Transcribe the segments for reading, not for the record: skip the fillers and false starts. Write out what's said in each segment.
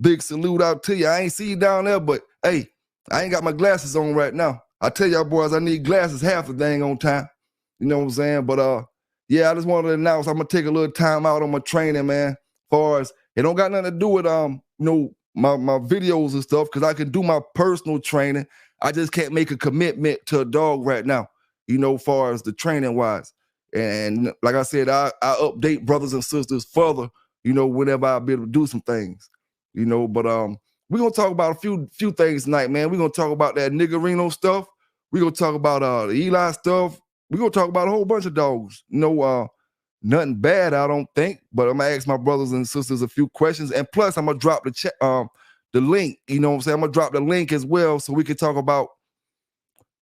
big salute out to you. I ain't see you down there, but hey, I ain't got my glasses on right now. I tell y'all boys, I need glasses half the dang on time. You know what I'm saying? But yeah, I just wanted to announce I'm gonna take a little time out on my training, man. Far as it don't got nothing to do with my videos and stuff, because I can do my personal training. I just can't make a commitment to a dog right now, far as the training wise. And like I said, I update brothers and sisters further, whenever I'll be able to do some things, but we're gonna talk about a few things tonight, man. We're gonna talk about that niggerino stuff. We're gonna talk about the Eli stuff. We're gonna talk about a whole bunch of dogs. Nothing bad, I don't think, but I'm gonna ask my brothers and sisters a few questions. And plus I'm gonna drop the link, I'm gonna drop the link as well, so we can talk about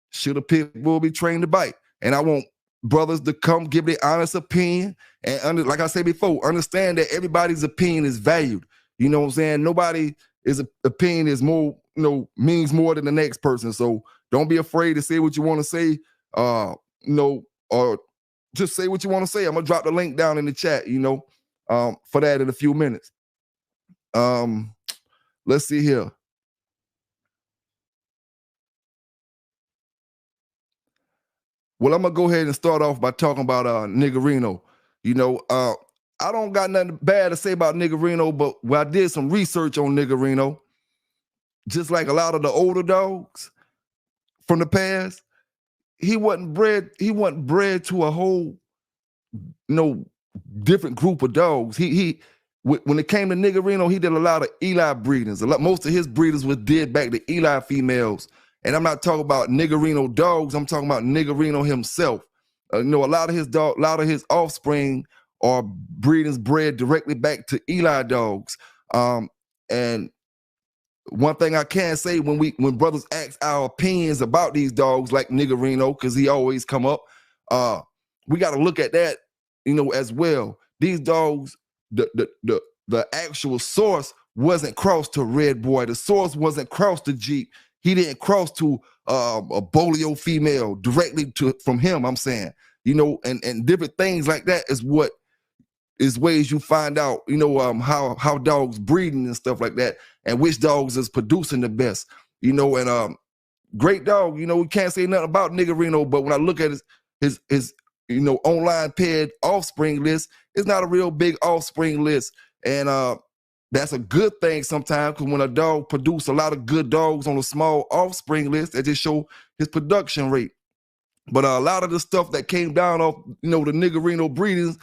should a pit bull be trained to bite. And I want brothers to come give their honest opinion. And like I said before, understand that everybody's opinion is valued. You know what I'm saying? Nobody opinion is more, means more than the next person. So don't be afraid to say what you want to say, or just say what you want to say. I'm gonna drop the link down in the chat, for that in a few minutes. Let's see here. Well, I'm gonna go ahead and start off by talking about niggerino. I don't got nothing bad to say about niggerino, but I did some research on niggerino. Just like a lot of the older dogs from the past, he wasn't bred to a whole different group of dogs. When it came to niggerino, he did a lot of Eli breedings. Most of his breeders was did back to Eli females. And I'm not talking about niggerino dogs. I'm talking about niggerino himself. A lot of his offspring are breedings bred directly back to Eli dogs. And one thing I can say, when brothers ask our opinions about these dogs like niggerino, because he always come up, we got to look at that, as well. These dogs, the actual source wasn't crossed to Red Boy. The source wasn't crossed to Jeep. He didn't cross to a Bolio female directly from him. I'm saying, and different things like that is ways you find out, how dogs breeding and stuff like that, and which dogs is producing the best, and great dog. We can't say nothing about niggerino, but when I look at his online paired offspring list, it's not a real big offspring list, and that's a good thing sometimes, because when a dog produce a lot of good dogs on a small offspring list, that just show his production rate. But a lot of the stuff that came down off, the niggerino breedings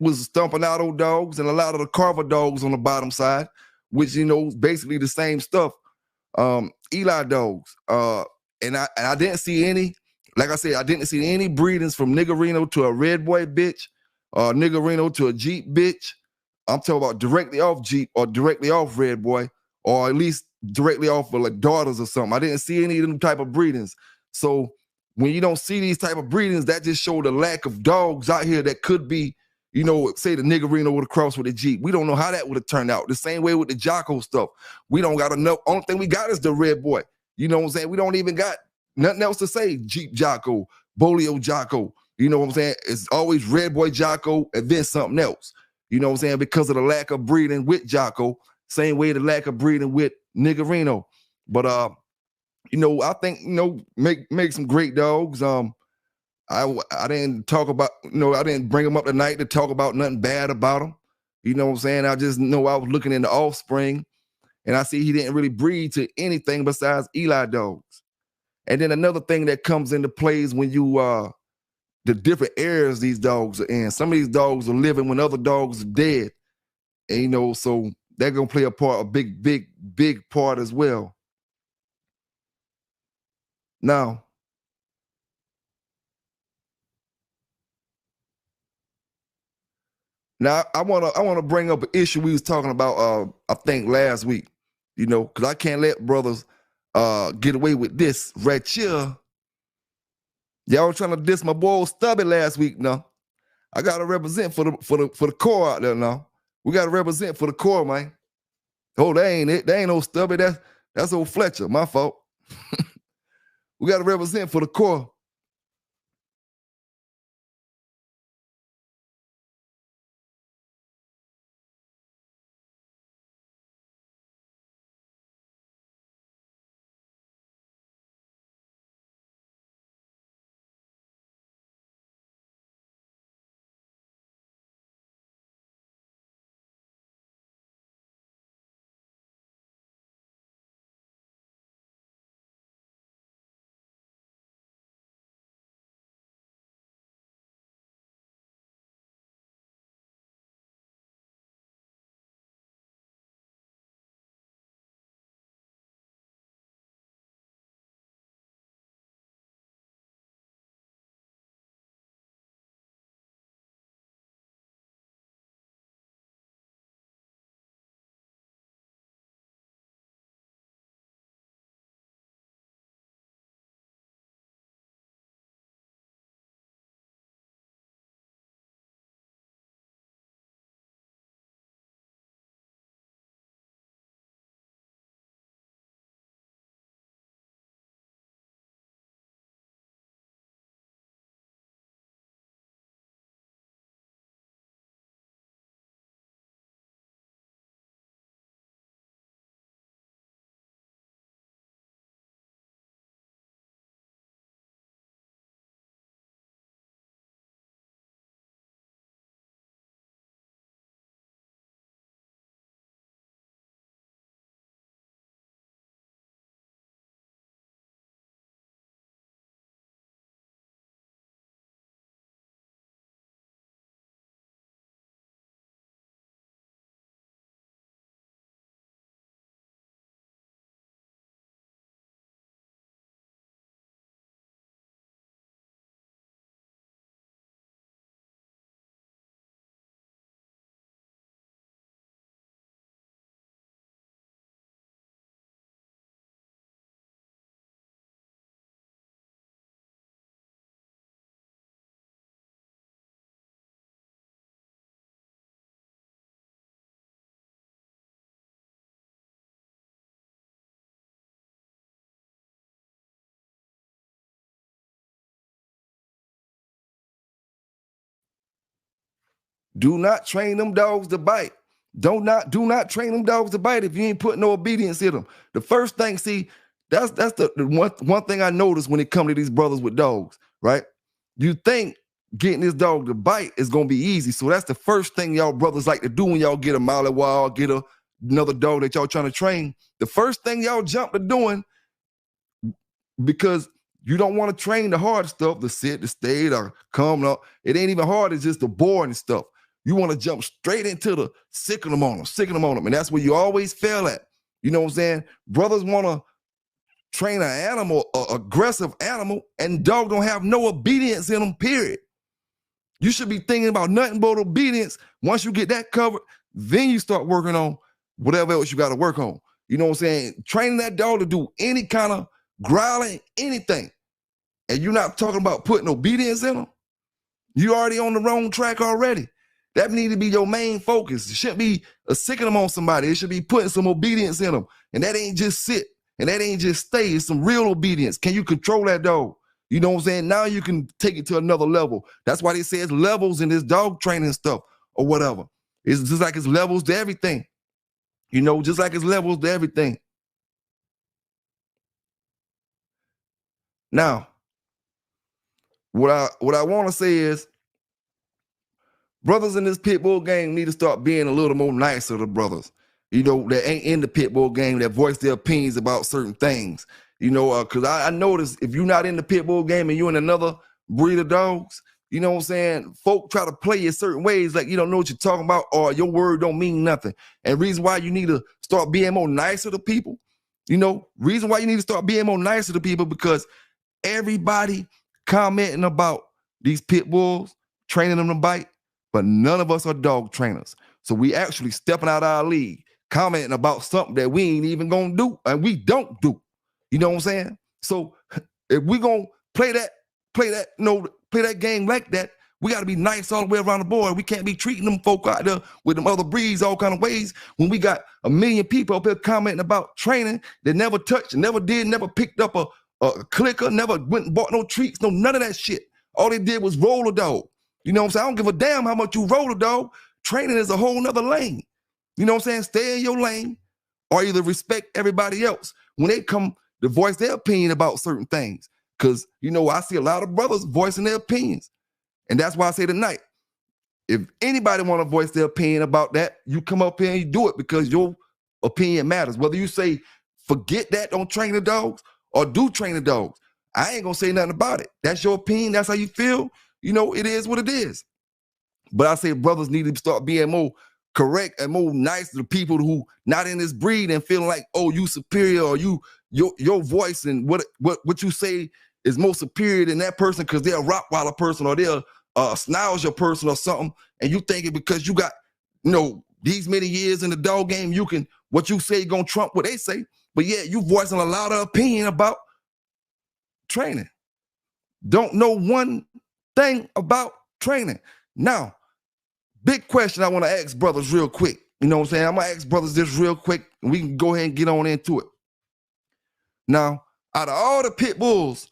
was stumping out old dogs, and a lot of the Carver dogs on the bottom side, which, basically the same stuff. Eli dogs. And I didn't see any, like I said, I didn't see any breedings from niggerino to a Red Boy bitch, or niggerino to a Jeep bitch. I'm talking about directly off Jeep or directly off Red Boy, or at least directly off of like daughters or something. I didn't see any of them type of breedings. So when you don't see these type of breedings, that just show the lack of dogs out here that could be, say the niggerino would have crossed with a Jeep. We don't know how that would have turned out. The same way with the Jocko stuff. We don't got enough. Only thing we got is the Red Boy. You know what I'm saying? We don't even got nothing else to say. Jeep Jocko, Bolio Jocko. You know what I'm saying? It's always Red Boy Jocko and then something else. You know what I'm saying? Because of the lack of breeding with Jocko. Same way the lack of breeding with niggerino. But I think, make some great dogs. I didn't talk about, I didn't bring them up tonight to talk about nothing bad about them. You know what I'm saying? I just know I was looking in the offspring, and I see he didn't really breed to anything besides Eli dogs. And then another thing that comes into play is when you, the different areas these dogs are in. Some of these dogs are living when other dogs are dead. And, so they're going to play a big part as well. Now, I wanna bring up an issue we was talking about I think last week, because I can't let brothers get away with this right here. Y'all trying to diss my boy Stubby last week now. I gotta represent for the core out there now. We gotta represent for the core, man. Oh, that ain't it. That ain't no Stubby. That's old Fletcher. My fault. We gotta represent for the core. Do not train them dogs to bite. Do not train them dogs to bite if you ain't putting no obedience in them. The first thing, see, that's the one thing I noticed when it comes to these brothers with dogs, right? You think getting this dog to bite is gonna be easy. So that's the first thing y'all brothers like to do when y'all get a Molly Wild, get another dog that y'all trying to train. The first thing y'all jump to doing, because you don't want to train the hard stuff, the sit, the stay, the come up. It ain't even hard, it's just the boring stuff. You want to jump straight into the sicking them on them. And that's where you always fail at. You know what I'm saying? Brothers want to train an animal, an aggressive animal, and dog don't have no obedience in them, period. You should be thinking about nothing but obedience. Once you get that covered, then you start working on whatever else you got to work on. You know what I'm saying? Training that dog to do any kind of growling, anything. And you're not talking about putting obedience in them. You already on the wrong track already. That need to be your main focus. It shouldn't be sicking them on somebody. It should be putting some obedience in them. And that ain't just sit. And that ain't just stay. It's some real obedience. Can you control that dog? You know what I'm saying? Now you can take it to another level. That's why they say it's levels in this dog training stuff or whatever. It's just like it's levels to everything. You know, just like it's levels to everything. Now, what I want to say is, brothers in this pit bull game need to start being a little more nicer to brothers, you know, that ain't in the pit bull game, that voice their opinions about certain things, you know, because I noticed if you're not in the pit bull game and you're in another breed of dogs, you know what I'm saying, folk try to play you certain ways like you don't know what you're talking about or your word don't mean nothing. And reason why you need to start being more nicer to people, you know, reason why you need to start being more nicer to people, because everybody commenting about these pit bulls, training them to bite, but none of us are dog trainers. So we actually stepping out our league, commenting about something that we ain't even gonna do and we don't do. You know what I'm saying? So if we gonna play that game like that, we gotta be nice all the way around the board. We can't be treating them folk out there with them other breeds all kind of ways when we got a million people up here commenting about training that never touched, never did, never picked up a clicker, never went and bought no treats, no none of that shit. All they did was roll a dog. You know what I'm saying? I don't give a damn how much you roll a dog. Training is a whole nother lane. You know what I'm saying? Stay in your lane or either respect everybody else when they come to voice their opinion about certain things. Because, you know, I see a lot of brothers voicing their opinions. And that's why I say tonight, if anybody want to voice their opinion about that, you come up here and you do it because your opinion matters. Whether you say, forget that, don't train the dogs, or do train the dogs, I ain't going to say nothing about it. That's your opinion. That's how you feel. You know, it is what it is. But I say brothers need to start being more correct and more nice to the people who not in this breed and feeling like, oh, you superior, or your voice and what you say is more superior than that person because they're a Rottweiler person or they're a Schnauzer person or something. And you thinking because you got, you know, these many years in the dog game, you can, what you say gonna trump what they say. But yeah, you voicing a lot of opinion about training. Don't know one thing about training. Now, big question I want to ask brothers real quick. You know what I'm saying? I'm going to ask brothers this real quick, and we can go ahead and get on into it. Now, out of all the pit bulls,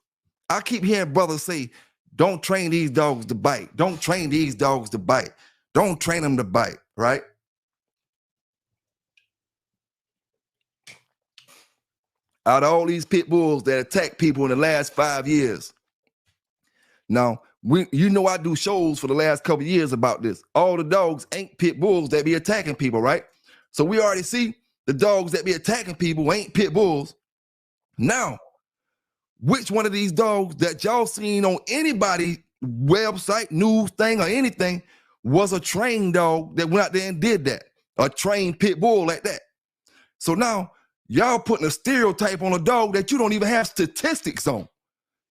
I keep hearing brothers say, don't train these dogs to bite. Don't train these dogs to bite. Don't train them to bite, right? Out of all these pit bulls that attack people in the last 5 years. Now, you know I do shows for the last couple of years about this. All the dogs ain't pit bulls that be attacking people, right? So we already see the dogs that be attacking people ain't pit bulls. Now, which one of these dogs that y'all seen on anybody website, news thing, or anything was a trained dog that went out there and did that? A trained pit bull like that. So now, y'all putting a stereotype on a dog that you don't even have statistics on.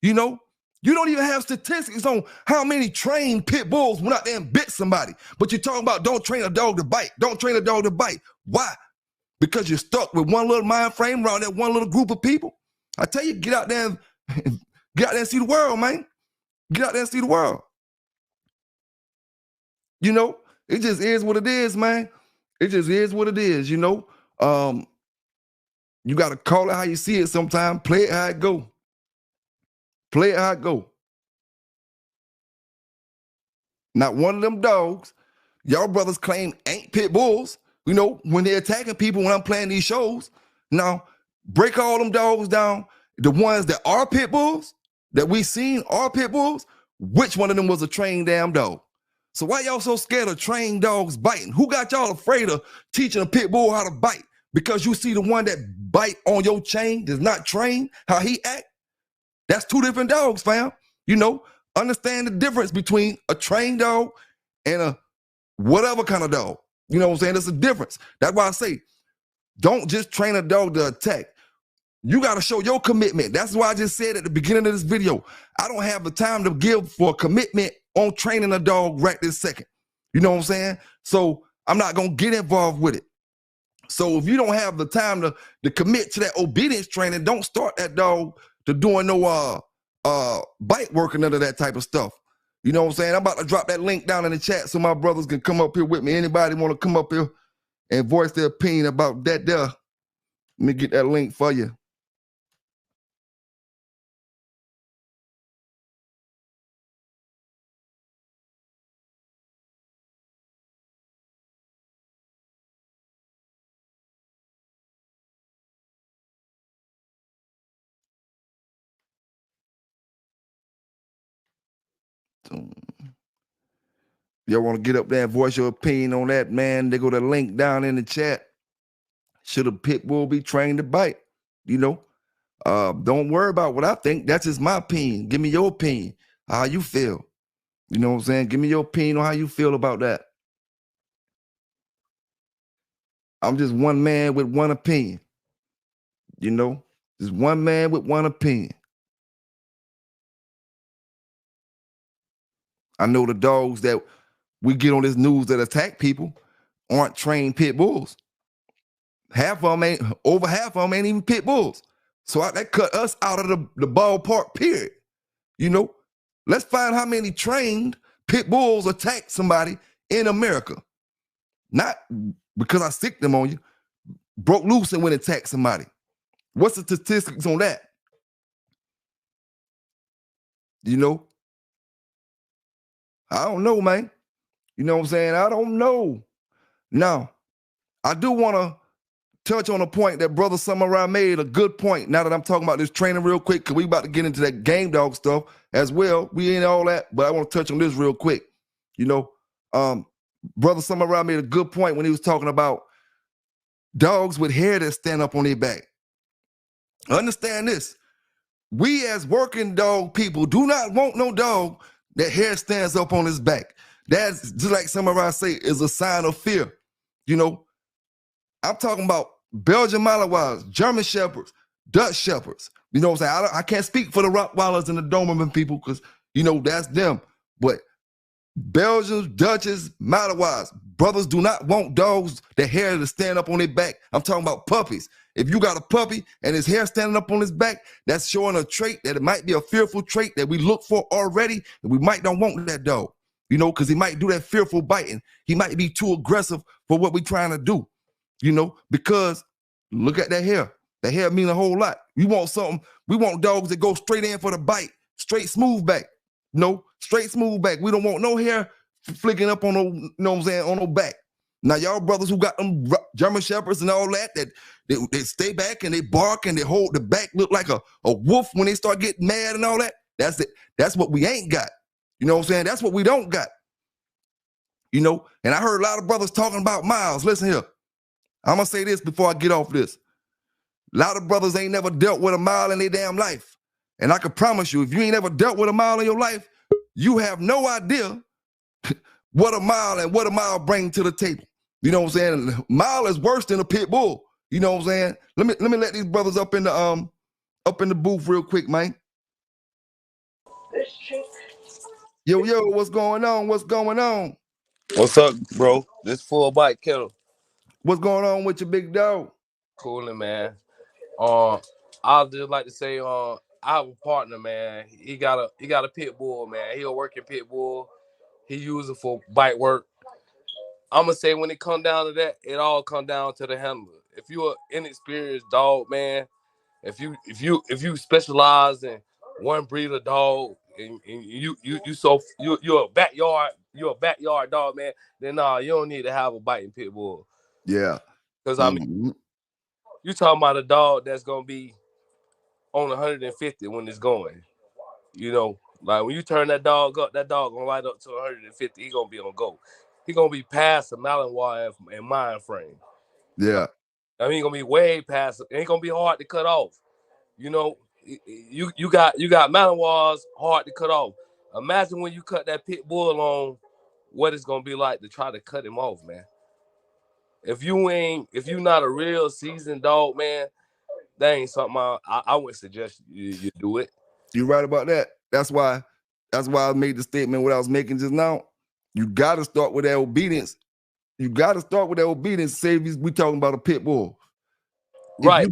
You know? You don't even have statistics on how many trained pit bulls went out there and bit somebody. But you're talking about don't train a dog to bite. Don't train a dog to bite. Why? Because you're stuck with one little mind frame around that one little group of people. I tell you, get out there and see the world, man. Get out there and see the world. You know, it just is what it is, man. It just is what it is, you know. You got to call it how you see it sometimes. Play it how it go. Play it how it go. Not one of them dogs Y'all brothers claim ain't pit bulls, you know, when they're attacking people when I'm playing these shows. Now, break all them dogs down. The ones that are pit bulls, that we seen are pit bulls, which one of them was a trained damn dog? So why y'all so scared of trained dogs biting? Who got y'all afraid of teaching a pit bull how to bite? Because you see the one that bite on your chain does not train how he act? That's two different dogs, fam. You know, understand the difference between a trained dog and a whatever kind of dog. You know what I'm saying? There's a difference. That's why I say, don't just train a dog to attack. You got to show your commitment. That's why I just said at the beginning of this video, I don't have the time to give for a commitment on training a dog right this second. You know what I'm saying? So I'm not going to get involved with it. So if you don't have the time to commit to that obedience training, don't start that dog to doing no bite work and none of that type of stuff. You know what I'm saying? I'm about to drop that link down in the chat so my brothers can come up here with me. Anybody want to come up here and voice their opinion about that there? Let me get that link for you. Y'all want to get up there and voice your opinion on that, man? They go to the link down in the chat. Should a pit bull be trained to bite? You know, don't worry about what I think. That's just my opinion. Give me your opinion, how you feel. You know what I'm saying? Give me your opinion on how you feel about that. I'm just one man with one opinion. You know, just one man with one opinion. I know the dogs that we get on this news that attack people aren't trained pit bulls. Over half of them ain't even pit bulls. So that cut us out of the ballpark, period. You know, let's find how many trained pit bulls attack somebody in America. Not because I sick them on you, broke loose and went and attacked somebody. What's the statistics on that? You know, I don't know, man. You know what I'm saying? I don't know. Now, I do want to touch on a point that Brother Samurai made, a good point. Now that I'm talking about this training real quick, because we about to get into that game dog stuff as well. We ain't all that, but I want to touch on this real quick. You know, Brother Samurai made a good point when he was talking about dogs with hair that stand up on their back. Understand this. We as working dog people do not want no dog that hair stands up on his back. That's just like Samurai say, is a sign of fear. You know, I'm talking about Belgian Malinois, German Shepherds, Dutch Shepherds. You know what I'm saying? I can't speak for the Rottweilers and the Doberman people because, you know, that's them. But Belgians, Dutches, Malinois, brothers do not want dogs that hair to stand up on their back. I'm talking about puppies. If you got a puppy and his hair standing up on his back, that's showing a trait that it might be a fearful trait that we look for already, and we might not want that dog, you know, because he might do that fearful biting. He might be too aggressive for what we're trying to do, you know, because look at that hair. That hair mean a whole lot. We want something. We want dogs that go straight in for the bite, straight smooth back. No, straight smooth back. We don't want no hair flicking up on no, you know what I'm saying, on no back. Now, y'all brothers who got them German Shepherds and all that they stay back and they bark and they hold the back look like a wolf when they start getting mad and all that. That's it. That's what we ain't got. You know what I'm saying? That's what we don't got. You know, and I heard a lot of brothers talking about miles. Listen here. I'm going to say this before I get off this. A lot of brothers ain't never dealt with a mile in their damn life. And I can promise you, if you ain't ever dealt with a mile in your life, you have no idea what a mile bring to the table. You know what I'm saying? Mile is worse than a pit bull. You know what I'm saying? Let me let these brothers up in the booth real quick, man. Yo, what's going on? What's going on? What's up, bro? This full bite Kennel. What's going on with your big dog? Coolin', man. I'd just like to say, I have a partner, man. He got a pit bull, man. He a working pit bull. He use it for bite work. I'm gonna say when it come down to that, it all come down to the handler. If you're an inexperienced dog, man, if you specialize in one breed of dog, and you're a backyard dog, man, then you don't need to have a biting pit bull. Yeah. Because I mean, you talking about a dog that's gonna be on 150 when it's going. You know, like when you turn that dog up, that dog gonna light up to 150. He gonna be on go. He gonna be past the Malinois and mind frame. Yeah. I mean, he gonna be way past. It ain't gonna be hard to cut off. You know, you got Malinois hard to cut off. Imagine when you cut that pit bull on, what it's gonna be like to try to cut him off, man. If you not a real seasoned dog, man, that ain't something I would suggest you do it. You're right about that. That's why I made the statement what I was making just now. You got to start with that obedience. You got to start with that obedience. Say we talking about a pit bull. Right.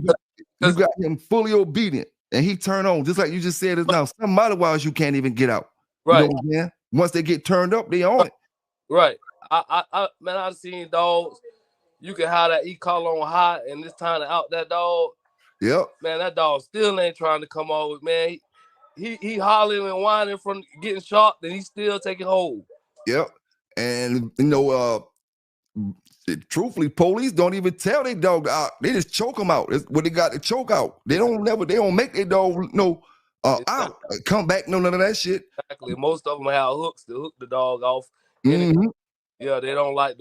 You got him fully obedient and he turn on, just like you just said it now. Some Malinois you can't even get out. Right. You know what I'm saying? Once they get turned up, they on it. Right. Man, I've seen dogs. You can have that e-collar on high, and it's time to out that dog. Yep. Man, that dog still ain't trying to come over. Man, he hollering and whining from getting shot, then he's still taking hold. Yep. And you know, truthfully, police don't even tell their dog out. They just choke them out. It's what they got to choke out. They don't make their dog out. Come back, none of that shit. Exactly. Most of them have hooks to hook the dog off. Mm-hmm. Yeah, they don't like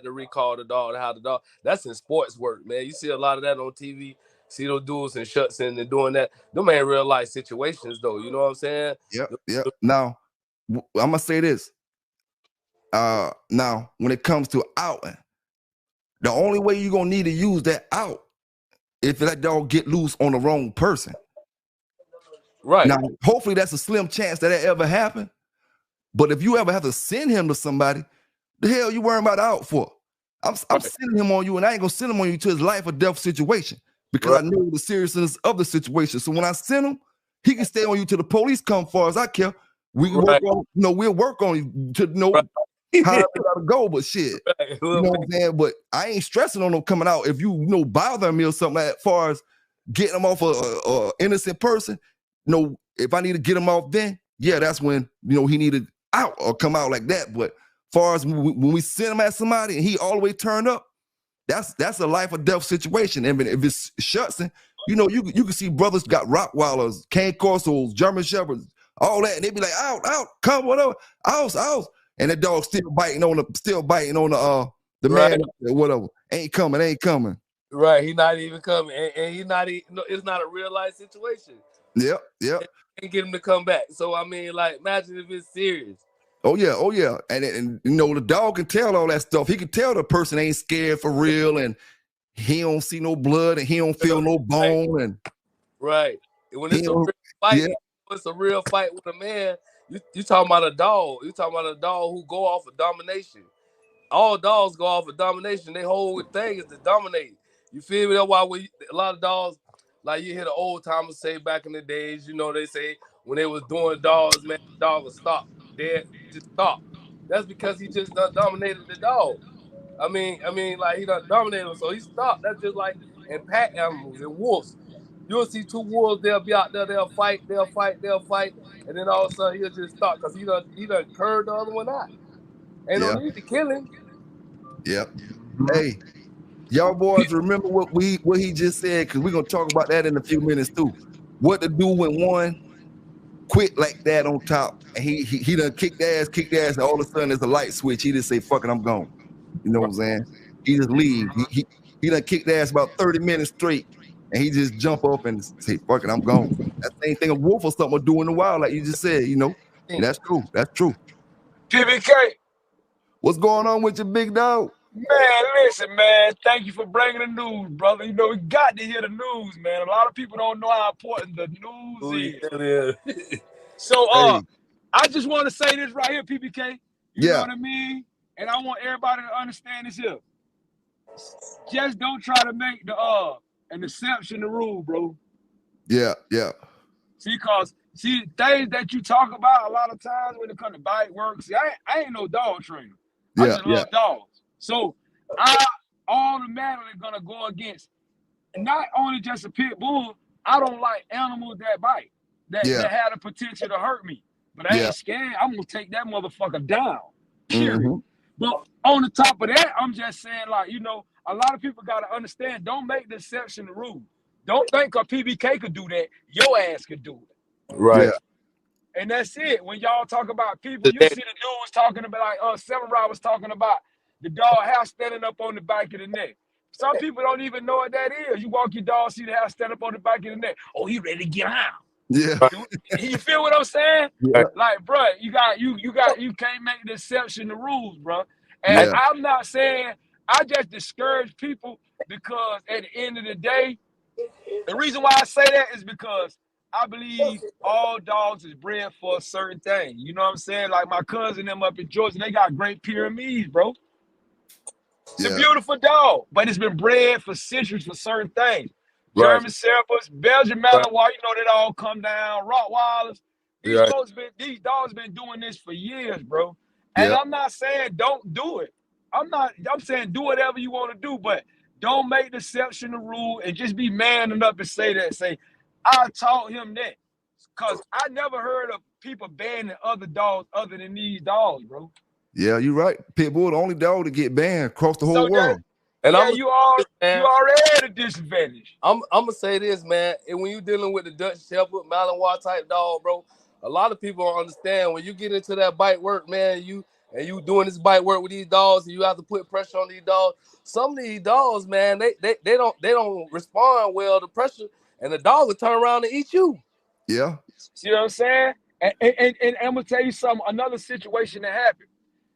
to recall the dog, how the dog. That's in sports work, man. You see a lot of that on TV. See those dudes and shuts in and doing that. Them ain't real life situations though. You know what I'm saying? Yep. Now, I'm gonna say this. Now, when it comes to outing, the only way you're gonna need to use that out if that dog get loose on the wrong person. Right. Now, hopefully that's a slim chance that ever happen. But if you ever have to send him to somebody, the hell you worrying about out for? I'm sending him on you, and I ain't gonna send him on you to his life or death situation because I know the seriousness of the situation. So when I send him, he can stay on you till the police come. Far as I care, we can work on. We'll work on you to know how it gotta go. But shit, you know what I'm saying. But I ain't stressing on them coming out. If you bother me or something as far as getting them off a innocent person, if I need to get him off, then yeah, that's when he needed out or come out like that. But far as when we send him at somebody and he all the way turned up, that's a life or death situation. And if it's Schutzen, you can see brothers got Rottweilers, Cane Corsos, German Shepherds, all that, and they be like, out, come, whatever, out, and the dog still biting on the man, whatever, ain't coming. Right, he not even coming, and he not even. It's not a real life situation. Yep. Can't get him to come back. So I mean, like, imagine if it's serious. Oh yeah, and the dog can tell all that stuff. He can tell the person ain't scared for real, and he don't see no blood, and he don't feel no bone, and right. When it's a real fight, it's a real fight with a man. You talking about a dog? You talking about a dog who go off of domination? All dogs go off of domination. Their whole thing is to dominate. You feel me? That's why a lot of dogs, like you hear the old timers say back in the days. They say when they was doing dogs, man, the dog would stop. Dead, just stop. That's because he just dominated the dog. I mean, like he done dominated him, so he stopped. That's just like in pack animals and wolves. You'll see two wolves, they'll be out there, they'll fight, and then all of a sudden he'll just stop because he done curved the other one out. Ain't no need to kill him. Yep. Hey, y'all boys remember what he just said, because we're gonna talk about that in a few minutes too. What to do when one quit like that on top, and he done kicked ass, and all of a sudden there's a light switch. He just say, fuck it, I'm gone. You know what I'm saying? He just leave. He done kicked ass about 30 minutes straight, and he just jump up and say, fuck it, I'm gone. That same thing a wolf or something will do in the wild, like you just said, And that's true. PBK. What's going on with your big dog? Man, listen, man. Thank you for bringing the news, brother. We got to hear the news, man. A lot of people don't know how important the news is. So, I just want to say this right here, PBK. You know what I mean? And I want everybody to understand this here. Just don't try to make an exception the rule, bro. Yeah. See, things that you talk about a lot of times when it comes to bite work. See, I ain't no dog trainer. I just love dogs. So I automatically gonna go against not only just a pit bull. I don't like animals that bite, that have the potential to hurt me. But I ain't scared. I'm gonna take that motherfucker down. Period. Mm-hmm. But on the top of that, I'm just saying, like, you know, a lot of people gotta understand. Don't make the exception the rule. Don't think a PBK could do that. Your ass could do it. Right. Yeah. And that's it. When y'all talk about people, you see the dudes talking about, like, Samurai was talking about the dog house standing up on the back of the neck. Some people don't even know what that is. You walk your dog, see the house stand up on the back of the neck. Oh, he ready to get out. Yeah. You feel what I'm saying? Yeah. Like, bro, you can't make the exception the rules, bro. And I'm not saying, I just discourage people because at the end of the day, the reason why I say that is because I believe all dogs is bred for a certain thing. You know what I'm saying? Like my cousin them up in Georgia, they got Great Pyrenees, bro. It's a beautiful dog, but it's been bred for centuries for certain things. German Shepherds, Belgian Malinois, you know, they all come down. Rottweilers. These dogs been doing this for years, bro. And I'm not saying don't do it. I'm saying do whatever you want to do, but don't make the exception the rule and just be man enough to say that. Say, I taught him that. Because I never heard of people banning other dogs other than these dogs, bro. Yeah, you're right. Pitbull, the only dog to get banned across the whole world. And you already at a disadvantage. I'm gonna say this, man. And when you're dealing with the Dutch Shepherd, Malinois type dog, bro, a lot of people don't understand when you get into that bite work, man. You doing this bite work with these dogs, and you have to put pressure on these dogs. Some of these dogs, man, they don't respond well to pressure, and the dog will turn around and eat you. Yeah. See what I'm saying? And I'm gonna tell you something. Another situation that happened.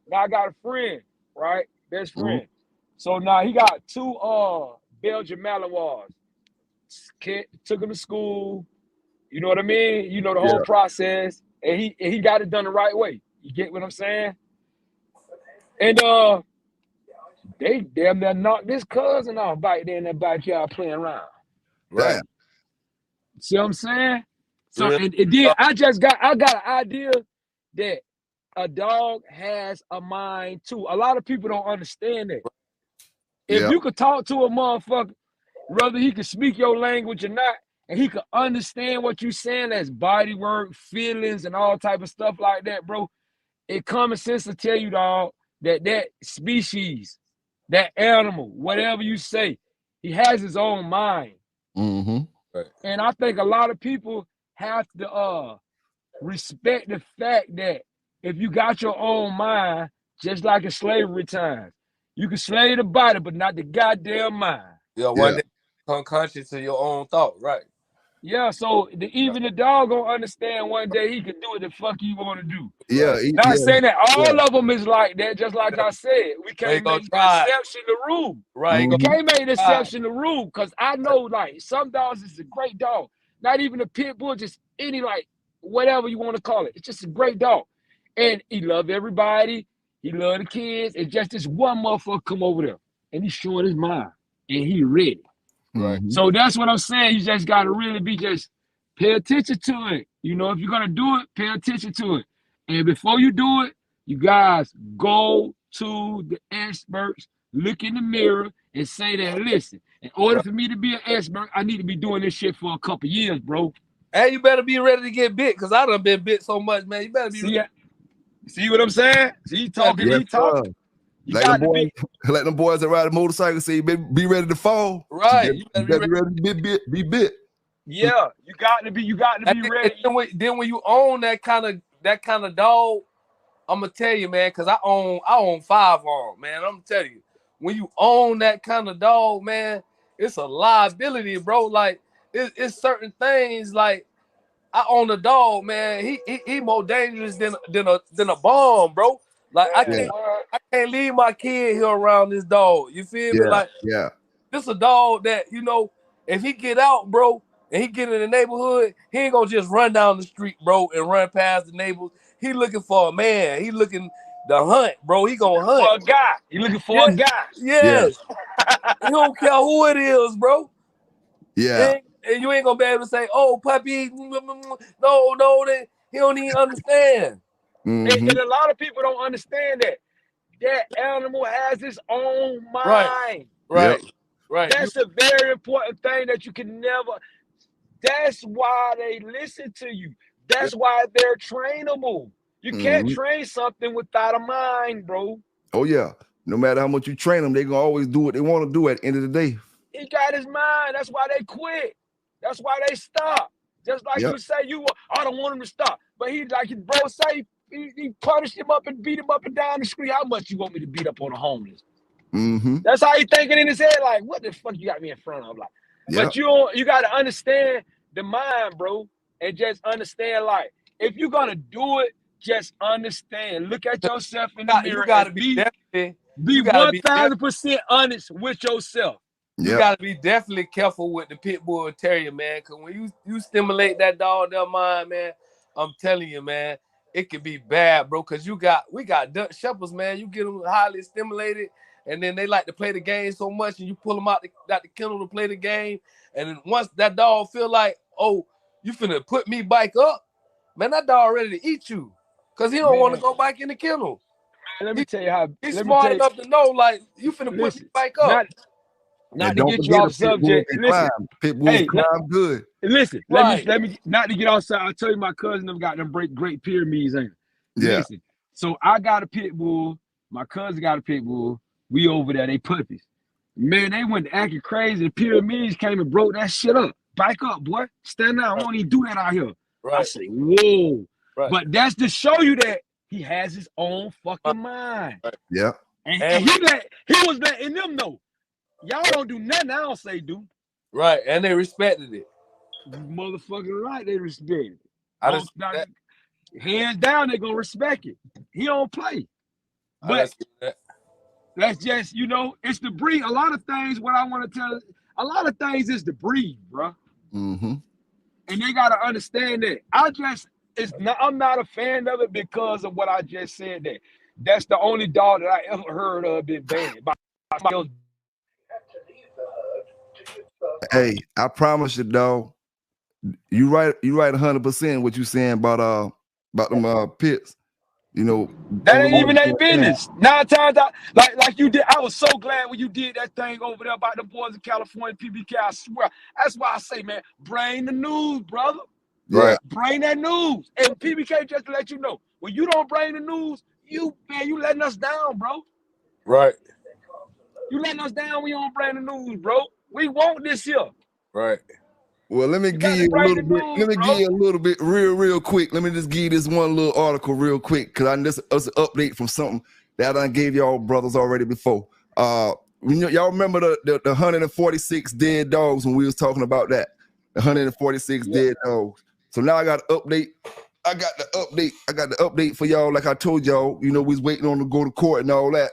Now I got a friend, right? Best friend. Mm-hmm. So now he got two Belgian Malinois. Took him to school. You know what I mean? You know the whole process. And he got it done the right way. You get what I'm saying? And they damn near knocked this cousin off back there in that backyard playing around. Right. See what I'm saying? So and then I got an idea that a dog has a mind too. A lot of people don't understand that. If you could talk to a motherfucker, whether he could speak your language or not, and he could understand what you're saying as body work, feelings, and all type of stuff like that, bro, it common sense to tell you, dog, that species, that animal, whatever you say, he has his own mind. Mm-hmm. Right. And I think a lot of people have to respect the fact that if you got your own mind, just like in slavery times, you can slay the body, but not the goddamn mind. Yeah, one day become conscious of your own thought, right? Yeah, so even the dog gonna understand one day he can do what the fuck he want to do. Yeah. Not saying that all of them is like that, just like I said. We can't make the exception the rule. Right. We can't make the exception the rule, because I know, like, some dogs is a great dog. Not even a pit bull, just any, like, whatever you want to call it. It's just a great dog. And he love everybody. He love the kids. It's just this one motherfucker come over there, and he's showing his mind, and he ready. Right. So that's what I'm saying. You just got to really just pay attention to it. You know, if you're going to do it, pay attention to it. And before you do it, you guys go to the experts, look in the mirror, and say that, listen, in order for me to be an expert, I need to be doing this shit for a couple years, bro. And you better be ready to get bit, because I done been bit so much, man. You better be ready. See what I'm saying? See, he talking. Like them boys that ride a motorcycle say, be ready to fall. Right. You better be ready to be bit. Yeah, you got to be ready. Then when you own that kind of dog, I'm gonna tell you, man, because I own 5 of them, man. I'm gonna tell you, when you own that kind of dog, man, it's a liability, bro. Like it's certain things. Like I own a dog, man. He more dangerous than a bomb, bro. Like I can't leave my kid here around this dog. You feel me? Like this a dog that, you know, if he get out, bro, and he get in the neighborhood, he ain't gonna just run down the street, bro, and run past the neighbors. He looking for a man. He looking to hunt, bro. He gonna hunt. For a guy. He looking for a guy. Yes. He don't care who it is, bro. Yeah. And you ain't gonna be able to say, "Oh, puppy." No, he don't even understand. Mm-hmm. And a lot of people don't understand that animal has its own mind. Right. That's a very important thing that you can never. That's why they listen to you. That's why they're trainable. You can't train something without a mind, bro. Oh yeah. No matter how much you train them, they gonna always do what they want to do at the end of the day. He got his mind. That's why they quit. That's why they stop. Just like you say, I don't want him to stop. But he, like his bro say, he punished him up and beat him up and down the street. How much you want me to beat up on the homeless? That's how he thinking in his head. Like, what the fuck you got me in front of? Like, but you got to understand the mind, bro, and just understand. Like, if you're gonna do it, just understand. Look at yourself in the mirror. You gotta be 1,000% honest with yourself. You gotta be definitely careful with the pit bull terrier, man. Cause when you stimulate that dog, their mind, man, I'm telling you, man, it could be bad, bro. Cause we got Dutch Shepherds, man. You get them highly stimulated, and then they like to play the game so much, and you pull them out the kennel to play the game, and then once that dog feel like, oh, you finna put me back up, man, that dog ready to eat you, cause he don't want to go back in the kennel. Man, let me tell you how he's smart enough to know, like, you finna put me back up. Not to get you off subject. Listen, pit bulls climb good. Listen, let me not to get outside. I tell you, my cousin have got them great pyramids, ain't it? Yeah. Listen, so I got a pit bull. My cousin got a pit bull. We over there, they puppies. Man, they went acting crazy. The pyramids came and broke that shit up. Back up, boy. Stand down. I won't even do that out here. Right. I say, whoa. Right. But that's to show you that he has his own fucking mind. Yeah. And he was letting them know. Y'all don't do nothing I don't say do. Right, and they respected it. Motherfucking right, they respected it. Hands down, they gonna respect it. He don't play. But that's just, it's the breed. A lot of things, what I want to tell, a lot of things is the breed, bro. And they gotta understand that. I'm not a fan of it because of what I just said. That's the only dog that I ever heard of been banned by those. Hey, I promise you, dog. You right 100% what you saying about them pits. That ain't even their business. 9 times out, like you did. I was so glad when you did that thing over there about the boys in California, PBK. I swear. That's why I say, man, bring the news, brother. Right. Bring that news. And PBK, just to let you know, when you don't bring the news, you letting us down, bro. Right. You letting us down when you don't bring the news, bro. We want this here. Right. Well, let me give you a little bit. Let me give you a little bit real quick. Let me just give you this one little article real quick, because this is an update from something that I gave y'all brothers already before. Y'all remember the 146 dead dogs when we was talking about that? The 146 dead dogs. So now I got an update. I got the update for y'all. Like I told y'all, we was waiting on to go to court and all that.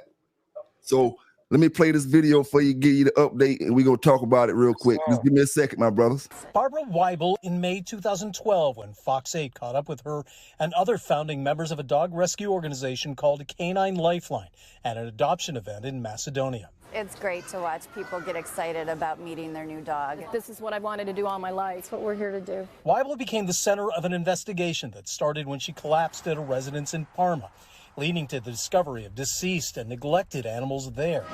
So let me play this video for you, give you the update, and we're going to talk about it real quick. Just give me a second, my brothers. Barbara Weibel in May 2012 when Fox 8 caught up with her and other founding members of a dog rescue organization called Canine Lifeline at an adoption event in Macedonia. It's great to watch people get excited about meeting their new dog. This is what I wanted to do all my life. It's what we're here to do. Weibel became the center of an investigation that started when she collapsed at a residence in Parma, leading to the discovery of deceased and neglected animals there.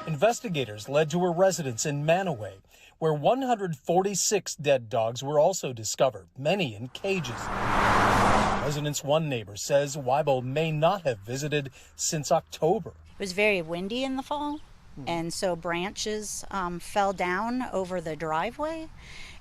Investigators led to her residence in Manaway, where 146 dead dogs were also discovered, many in cages. Residence One neighbor says Weibel may not have visited since October. It was very windy in the fall, and so branches fell down over the driveway,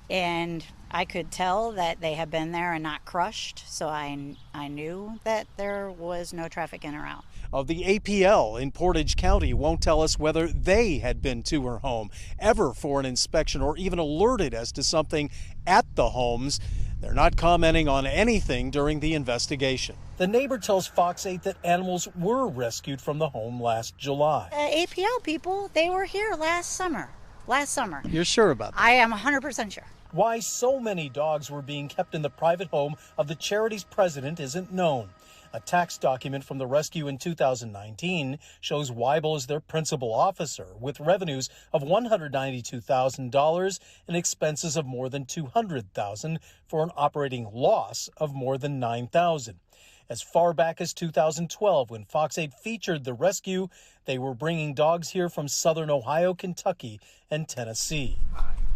and I could tell that they had been there and not crushed, so I knew that there was no traffic in or out. Of the APL in Portage County won't tell us whether they had been to her home ever for an inspection or even alerted as to something at the homes. They're not commenting on anything during the investigation. The neighbor tells Fox 8 that animals were rescued from the home last July. APL people, they were here last summer. You're sure about that? I am 100% sure. Why so many dogs were being kept in the private home of the charity's president isn't known. A tax document from the rescue in 2019 shows Weibel as their principal officer, with revenues of $192,000 and expenses of more than $200,000 for an operating loss of more than $9,000. As far back as 2012, when Fox 8 featured the rescue, they were bringing dogs here from southern Ohio, Kentucky, and Tennessee.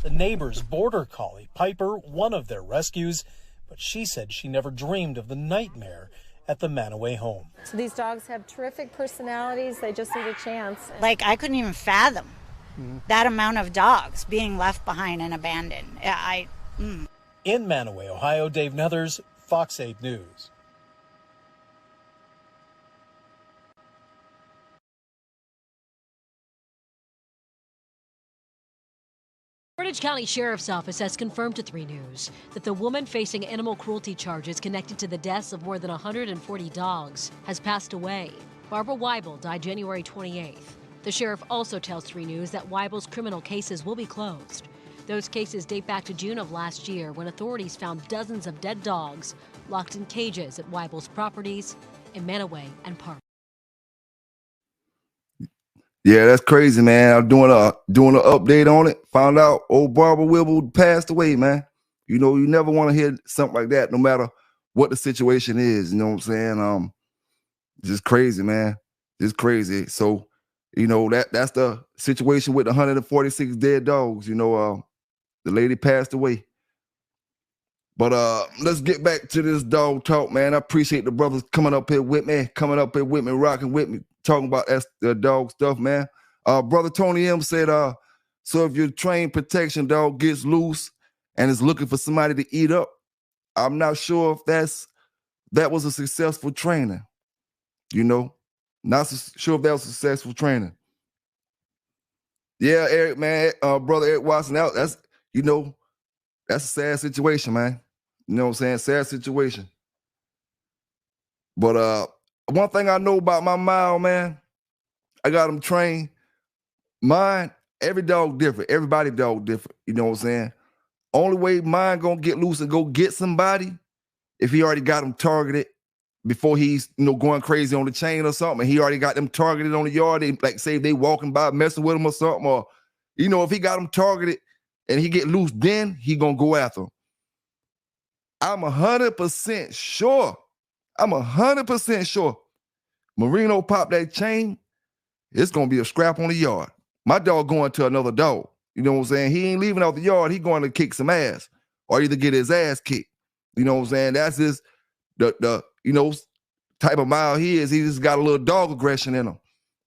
The neighbor's border collie, Piper, one of their rescues, but she said she never dreamed of the nightmare at the Manaway home. So these dogs have terrific personalities. They just need a chance. Like, I couldn't even fathom that amount of dogs being left behind and abandoned. In Manaway, Ohio, Dave Nethers, Fox 8 News. Portage County Sheriff's Office has confirmed to 3 News that the woman facing animal cruelty charges connected to the deaths of more than 140 dogs has passed away. Barbara Weibel died January 28th. The sheriff also tells 3 News that Weibel's criminal cases will be closed. Those cases date back to June of last year when authorities found dozens of dead dogs locked in cages at Weibel's properties in Manaway and Park. Yeah, that's crazy, man. I'm doing an update on it. Found out old Barbara Weibel passed away, man. You know, you never want to hear something like that, no matter what the situation is. You know what I'm saying? Just crazy, man. Just crazy. So, you know, that's the situation with the 146 dead dogs. You know, the lady passed away. But let's get back to this dog talk, man. I appreciate the brothers coming up here with me, rocking with me, talking about that dog stuff, man. Brother Tony M said, so if your trained protection dog gets loose and is looking for somebody to eat up, I'm not sure if that was a successful training. You know, not sure if that was successful training. Yeah, Eric, man, brother Eric Watson, that's a sad situation, man. You know what I'm saying? Sad situation. But one thing I know about my mile, man, I got them trained. Mine, every dog different. Everybody dog different. You know what I'm saying? Only way mine gonna get loose and go get somebody if he already got them targeted before he's going crazy on the chain or something. And he already got them targeted on the yard. They, like say if they walking by messing with him or something, or if he got them targeted and he get loose, then he gonna go after him. I'm 100% sure. I'm 100% sure. Marino pop that chain, it's gonna be a scrap on the yard. My dog going to another dog. You know what I'm saying? He ain't leaving out the yard. He going to kick some ass or either get his ass kicked. You know what I'm saying? That's his the type of mile he is. He just got a little dog aggression in him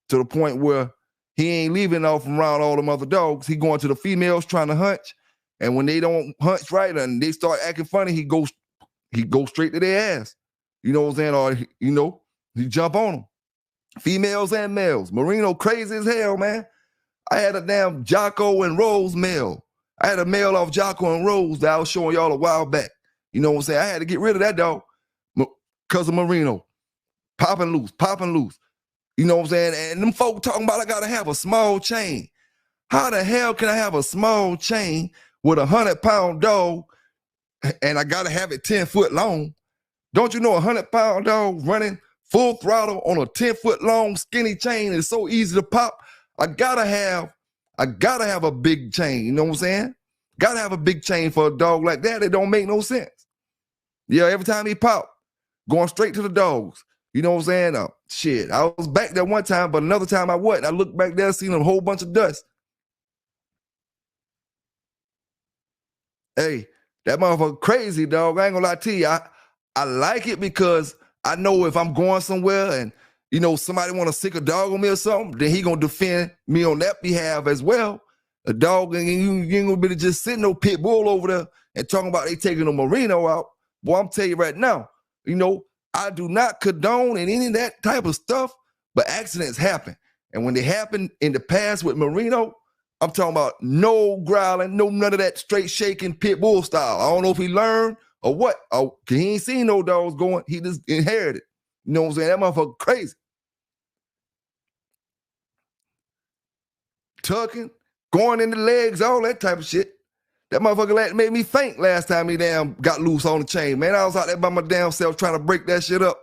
to the point where he ain't leaving off from around all them other dogs. He going to the females trying to hunch. And when they don't hunch right and they start acting funny, he goes straight to their ass. You know what I'm saying? Or, he jump on them. Females and males. Marino crazy as hell, man. I had a damn Jocko and Rose male. I had a male off Jocko and Rose that I was showing y'all a while back. You know what I'm saying? I had to get rid of that dog because of Marino. Popping loose. You know what I'm saying? And them folk talking about I got to have a small chain. How the hell can I have a small chain with a 100-pound dog and I got to have it 10 foot long? Don't you know a 100-pound dog running full throttle on a 10-foot long skinny chain is so easy to pop? I gotta have a big chain. You know what I'm saying? Gotta have a big chain for a dog like that. It don't make no sense. Yeah, every time he pop, going straight to the dogs. You know what I'm saying? Shit, I was back there one time, but another time I wasn't. I looked back there, seen a whole bunch of dust. Hey, that motherfucker crazy, dog. I ain't gonna lie to you. I like it because I know if I'm going somewhere and somebody want to sick a dog on me or something, then he gonna defend me on that behalf as well. A dog, and you ain't gonna be able to just sit no pit bull over there and talking about they taking a Marino out. Boy, I'm telling you right now, I do not condone any of that type of stuff, but accidents happen. And when they happen in the past with Marino, I'm talking about no growling, none of that straight shaking pit bull style. I don't know if he learned or what. Oh, he ain't seen no dogs going. He just inherited. You know what I'm saying? That motherfucker crazy. Tucking, going in the legs, all that type of shit. That motherfucker made me faint last time he damn got loose on the chain. Man, I was out there by my damn self trying to break that shit up.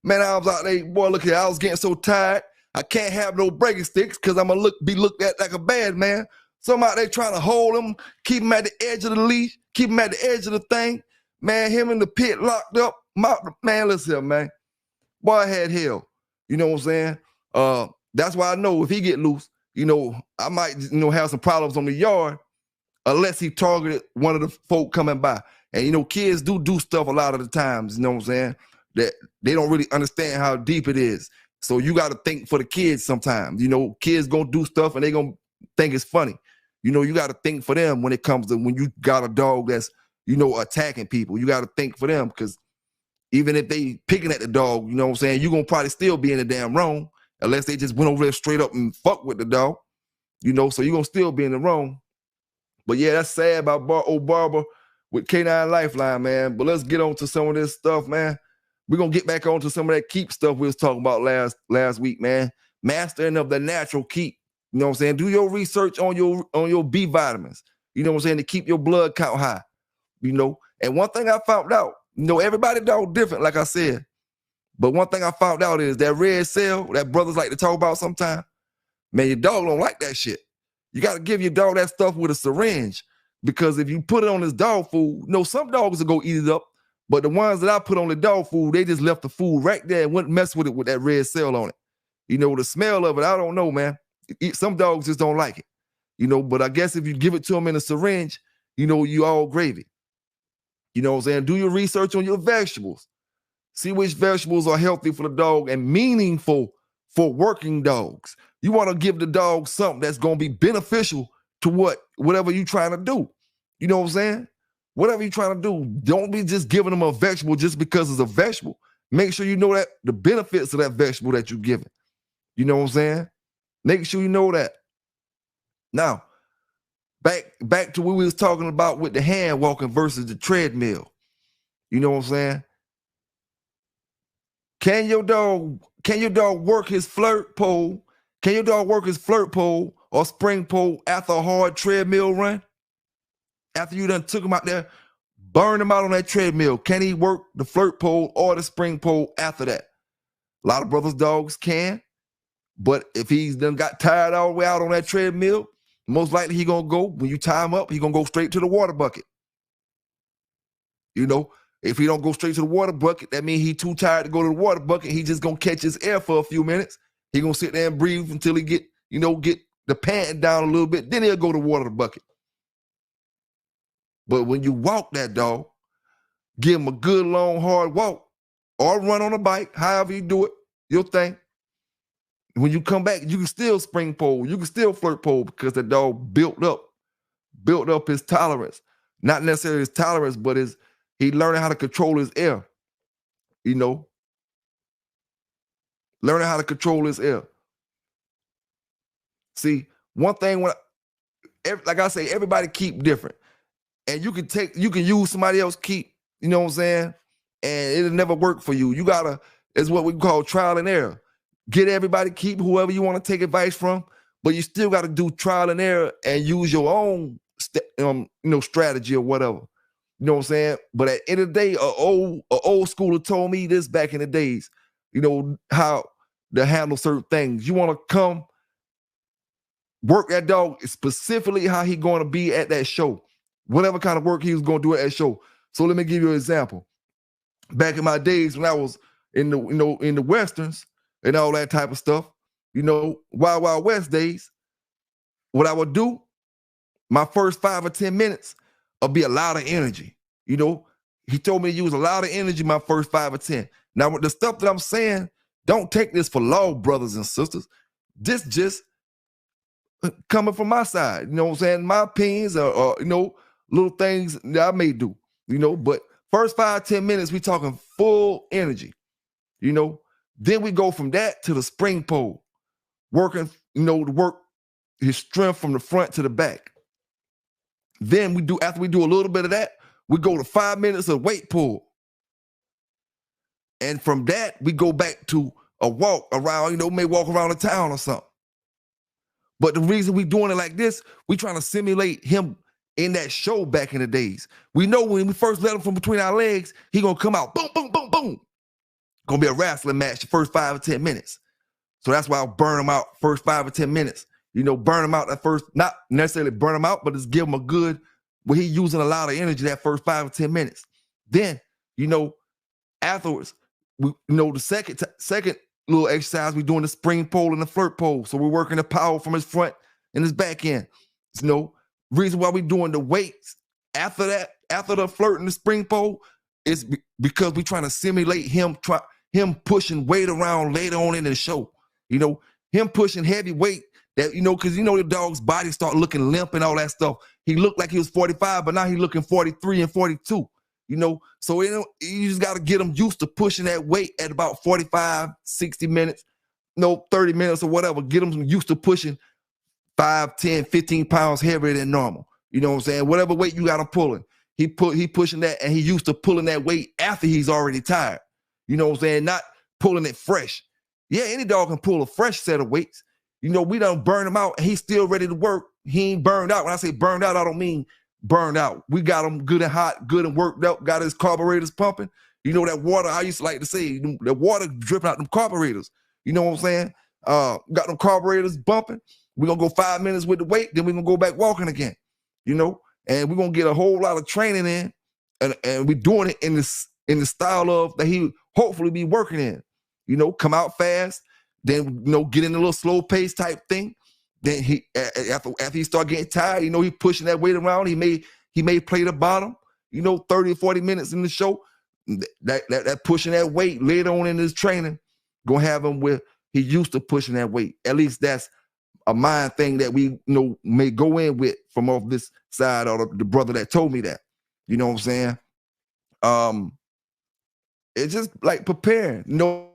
Man, I was out there, boy, look here, I was getting so tired. I can't have no breaking sticks because I'm going to be looked at like a bad man. So I'm out there trying to hold him, keep him at the edge of the leash, keep him at the edge of the thing. Man, him in the pit locked up. Man, listen here, man. Boy, I had hell. You know what I'm saying? That's why I know if he get loose, I might, have some problems on the yard unless he targeted one of the folk coming by. And, you know, kids do stuff a lot of the times, you know what I'm saying, that they don't really understand how deep it is. So you got to think for the kids sometimes. You know, kids going to do stuff and they going to think it's funny. You know, you got to think for them when it comes to when you got a dog that's, you know, attacking people. You got to think for them because even if they picking at the dog, you know what I'm saying, you're going to probably still be in the damn wrong unless they just went over there straight up and fuck with the dog. You know, so you're going to still be in the wrong. But yeah, that's sad about old Barbara with K9 Lifeline, man. But let's get on to some of this stuff, man. We're going to get back on to some of that keep stuff we was talking about last week, man. Mastering of the natural keep. You know what I'm saying? Do your research on your B vitamins. You know what I'm saying? To keep your blood count high. You know? And one thing I found out, you know, everybody dog different, like I said. But one thing I found out is that red cell that brothers like to talk about sometimes, man, your dog don't like that shit. You got to give your dog that stuff with a syringe because if you put it on his dog food, you know, some dogs will go eat it up, but the ones that I put on the dog food, they just left the food right there and wouldn't mess with it with that red cell on it. You know, the smell of it, I don't know, man. Some dogs just don't like it, you know, but I guess if you give it to them in a syringe, you know, you all gravy. You know what I'm saying? Do your research on your vegetables. See which vegetables are healthy for the dog and meaningful for working dogs. You want to give the dog something that's going to be beneficial to whatever you're trying to do. You know what I'm saying? Whatever you're trying to do, don't be just giving them a vegetable just because it's a vegetable. Make sure you know that the benefits of that vegetable that you're giving. You know what I'm saying? Make sure you know that. Now, back to what we was talking about with the hand walking versus the treadmill. You know what I'm saying? Can your dog work his flirt pole? Can your dog work his flirt pole or spring pole after a hard treadmill run? After you done took him out there, burn him out on that treadmill, can he work the flirt pole or the spring pole after that? A lot of brothers' dogs can, but if he's done got tired all the way out on that treadmill, most likely he gonna go, when you tie him up, he gonna go straight to the water bucket. You know, if he don't go straight to the water bucket, that means he too tired to go to the water bucket. He just gonna catch his air for a few minutes. He gonna sit there and breathe until he get the panting down a little bit. Then he'll go to water bucket. But when you walk that dog, give him a good long hard walk or run on a bike, however you do it, your thing. When you come back, you can still spring pole, you can still flirt pole because the dog built up his tolerance. Not necessarily his tolerance, but he learning how to control his air. You know, learning how to control his air. See, one thing like I say, everybody keep different. And you can use somebody else keep, you know what I'm saying? And it'll never work for you. It's what we call trial and error. Get everybody keep whoever you want to take advice from, but you still got to do trial and error and use your own strategy or whatever. You know what I'm saying? But at the end of the day, an old schooler told me this back in the days, you know, how to handle certain things. You want to come work that dog specifically how he going to be at that show. Whatever kind of work he was going to do at that show. So let me give you an example. Back in my days when I was in the Westerns and all that type of stuff, you know, Wild Wild West days, what I would do, my first 5 or 10 minutes would be a lot of energy. You know, he told me to use a lot of energy my first 5 or 10. Now, with the stuff that I'm saying, don't take this for law, brothers and sisters. This just coming from my side. You know what I'm saying? My opinions are you know, little things that I may do, you know, but first 5, 10 minutes, we talking full energy, you know. Then we go from that to the spring pole, working, you know, to work his strength from the front to the back. Then after we do a little bit of that, we go to 5 minutes of weight pull. And from that, we go back to a walk around, you know, may walk around the town or something. But the reason we doing it like this, we trying to simulate him in that show back in the days. We know when we first let him from between our legs, he gonna come out, boom, boom, boom, boom. Gonna be a wrestling match the first 5 or 10 minutes. So that's why I'll burn him out first 5 or 10 minutes. You know, burn him out at first, not necessarily burn him out, but just give him a good, where he's using a lot of energy that first 5 or 10 minutes. Then, you know, afterwards, we, you know, the second little exercise, we're doing the spring pole and the flirt pole. So we're working the power from his front and his back end. You know, reason why we're doing the weights after that, after the flirt and the spring pole, it's because we're trying to simulate him pushing weight around later on in the show. You know, him pushing heavy weight that, you know, because you know the dog's body start looking limp and all that stuff. He looked like he was 45, but now he looking 43 and 42. You know, so you just got to get him used to pushing that weight at about 45, 60 minutes, 30 minutes or whatever. Get him used to pushing 5, 10, 15 pounds heavier than normal. You know what I'm saying? Whatever weight you got him pulling, he pushing that, and he used to pulling that weight after he's already tired. You know what I'm saying? Not pulling it fresh. Yeah, any dog can pull a fresh set of weights. You know, we done burn him out, and he's still ready to work. He ain't burned out. When I say burned out, I don't mean burned out. We got him good and hot, good and worked out, got his carburetors pumping. You know, that water, I used to like to say, the water dripping out them carburetors. You know what I'm saying? Got them carburetors bumping. We're going to go 5 minutes with the weight, then we're going to go back walking again. You know, and we're going to get a whole lot of training in, and we're doing it in the style of that he hopefully be working in. You know, come out fast, then, you know, get in a little slow pace type thing. Then he after he start getting tired, you know, he pushing that weight around. He may play the bottom, you know, 30 or 40 minutes in the show. That pushing that weight later on in his training, gonna have him where he used to pushing that weight. At least that's a mind thing that we, you know, may go in with from off this side, or the brother that told me that. You know what I'm saying? It's just like preparing. You know,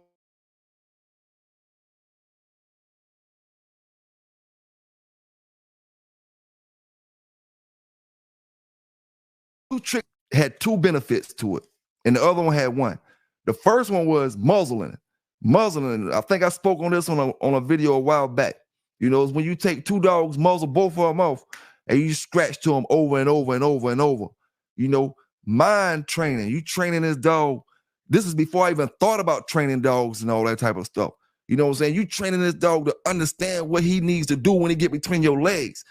trick had two benefits to it, and the other one had one. The first one was muzzling. I think I spoke on this on a video a while back. You know, it's when you take two dogs, muzzle both of them off, and you scratch to them over and over and over and over. You know, mind training. You training this dog. This is before I even thought about training dogs and all that type of stuff. You know what I'm saying? You training this dog to understand what he needs to do when he get between your legs.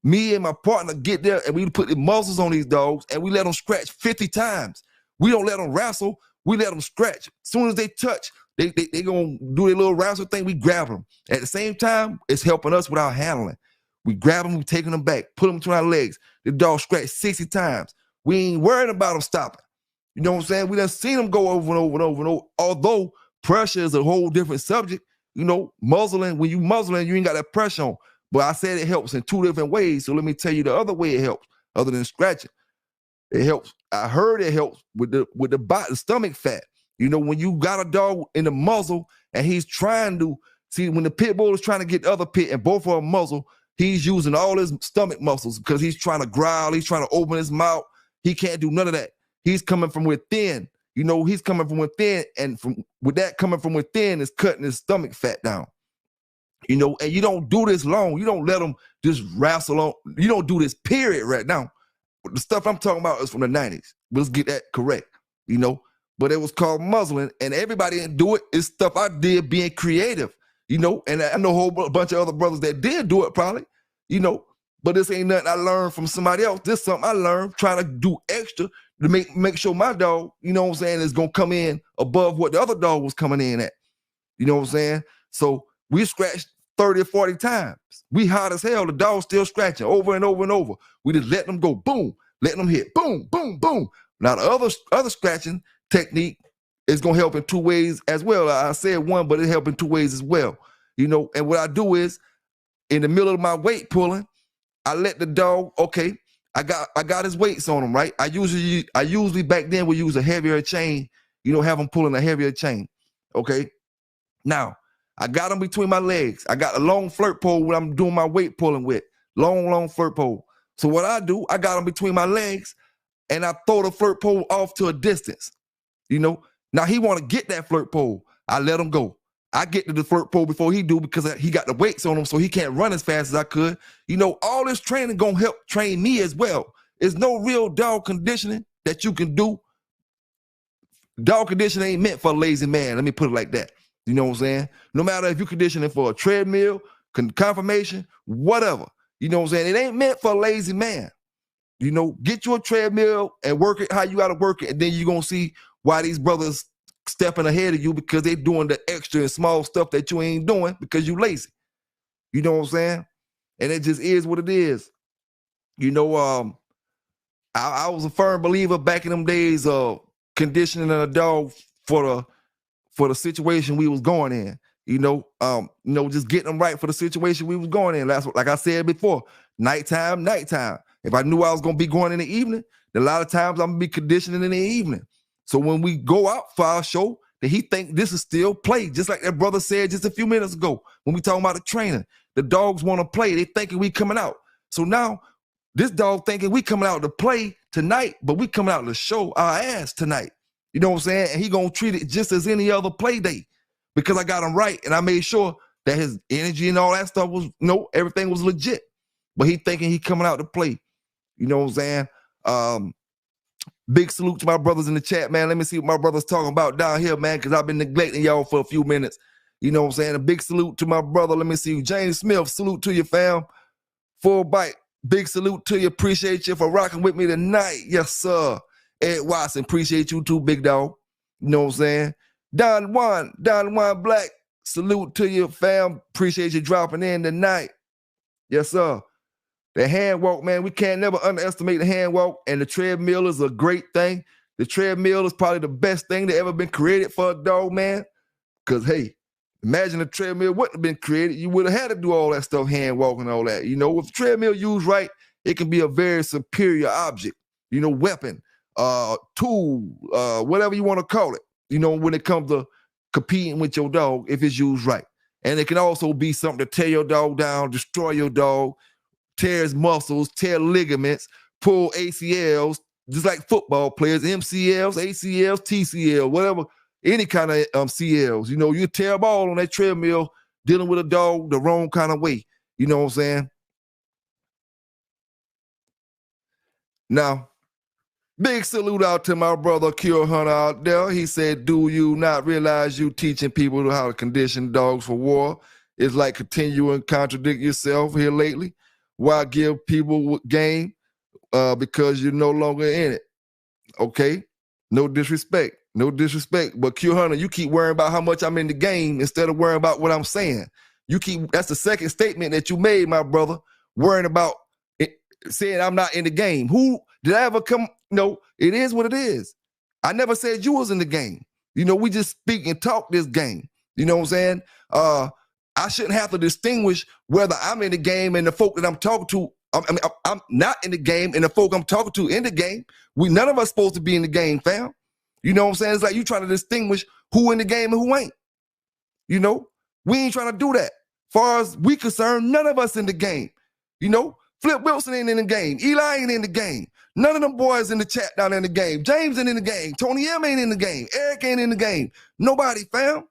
Me and my partner get there, and we put the muzzles on these dogs, and we let them scratch 50 times. We don't let them wrestle. We let them scratch. As soon as they touch, they going to do their little wrestle thing. We grab them. At the same time, it's helping us with our handling. We grab them, we taking them back, put them between our legs. The dog scratch 60 times. We ain't worried about them stopping. You know what I'm saying? We done seen them go over and over and over and over. Although pressure is a whole different subject, you know, muzzling, when you muzzling, you ain't got that pressure on. But I said it helps in two different ways. So let me tell you the other way it helps, other than scratching. It helps. I heard it helps with the stomach fat. You know, when you got a dog in the muzzle and he's trying to, see, when the pit bull is trying to get the other pit and both of them muzzle, he's using all his stomach muscles because he's trying to growl. He's trying to open his mouth. He can't do none of that. He's coming from within. You know, he's coming from within, and with that coming from within is cutting his stomach fat down. You know, and you don't do this long. You don't let them just wrestle on. You don't do this period right now. The stuff I'm talking about is from the 90s. Let's get that correct, you know. But it was called muzzling, and everybody didn't do it. It's stuff I did being creative, you know. And I know a whole bunch of other brothers that did do it probably, you know. But this ain't nothing I learned from somebody else. This is something I learned trying to do extra to make sure my dog, you know what I'm saying, is going to come in above what the other dog was coming in at. You know what I'm saying? So we scratched 30 or 40 times. We hot as hell. The dog's still scratching over and over and over. We just let them go, boom, letting them hit, boom, boom, boom. Now the other scratching technique is going to help in two ways as well. I said one, but it helps in two ways as well. You know, and what I do is, in the middle of my weight pulling, I let the dog, okay, I got his weights on him, right? I usually back then would use a heavier chain, you know, have him pulling a heavier chain, okay? Now, I got him between my legs. I got a long flirt pole when I'm doing my weight pulling with. Long flirt pole. So what I do, I got him between my legs, and I throw the flirt pole off to a distance, you know? Now, he want to get that flirt pole. I let him go. I get to the flirt pole before he do because he got the weights on him, so he can't run as fast as I could. You know, all this training gonna help train me as well. There's no real dog conditioning that you can do. Dog conditioning ain't meant for a lazy man. Let me put it like that. You know what I'm saying? No matter if you're conditioning for a treadmill, confirmation, whatever. You know what I'm saying? It ain't meant for a lazy man. You know, get you a treadmill and work it how you got to work it, and then you're gonna see why these brothers stepping ahead of you, because they doing the extra and small stuff that you ain't doing because you lazy. You know what I'm saying? And it just is what it is. You know, I was a firm believer back in them days of conditioning a dog for the situation we was going in. Just getting them right for the situation we was going in. That's what, like I said before, nighttime. If I knew I was gonna be going in the evening, then a lot of times I'm gonna be conditioning in the evening. So when we go out for our show, that he think this is still play, just like that brother said just a few minutes ago when we talking about the training. The dogs want to play. They thinking we coming out. So now this dog thinking we coming out to play tonight, but we coming out to show our ass tonight. You know what I'm saying? And he gonna treat it just as any other play day because I got him right and I made sure that his energy and all that stuff was, everything was legit. But he thinking he coming out to play. You know what I'm saying? Big salute to my brothers in the chat, man. Let me see what my brothers talking about down here, man, because I've been neglecting y'all for a few minutes. You know what I'm saying? A big salute to my brother. Let me see. James Smith, salute to you, fam. Full bite. Big salute to you. Appreciate you for rocking with me tonight. Yes, sir. Ed Watson, appreciate you too, big dog. You know what I'm saying? Don Juan Black, salute to you, fam. Appreciate you dropping in tonight. Yes, sir. The hand walk, man, we can't never underestimate the hand walk, and the treadmill is a great thing. The treadmill is probably the best thing that ever been created for a dog, man. Because, hey, imagine a treadmill wouldn't have been created. You would have had to do all that stuff, hand walking and all that. If the treadmill used right, it can be a very superior object, weapon, tool, whatever you want to call it, when it comes to competing with your dog, if it's used right. And it can also be something to tear your dog down, destroy your dog, tear his muscles, tear ligaments, pull ACLs, just like football players, MCLs, ACLs, TCL, whatever, any kind of CLs. You tear a ball on that treadmill dealing with a dog the wrong kind of way. You know what I'm saying? Now, big salute out to my brother Cure Hunter out there. He said, do you not realize you teaching people how to condition dogs for war? It's like continuing to contradict yourself here lately. Why give people game? Because you're no longer in it. Okay? No disrespect. But Q Hunter, you keep worrying about how much I'm in the game instead of worrying about what I'm saying. That's the second statement that you made, my brother, worrying about it, saying I'm not in the game. Who did I ever come? No, it is what it is. I never said you was in the game. We just speak and talk this game. You know what I'm saying? I shouldn't have to distinguish whether I'm in the game and the folk that I'm talking to. I'm not in the game and the folk I'm talking to in the game. None of us supposed to be in the game, fam. You know what I'm saying? It's like you trying to distinguish who in the game and who ain't. We ain't trying to do that. Far as we concerned, none of us in the game. Flip Wilson ain't in the game. Eli ain't in the game. None of them boys in the chat down in the game. James ain't in the game. Tony M ain't in the game. Eric ain't in the game. Nobody, fam.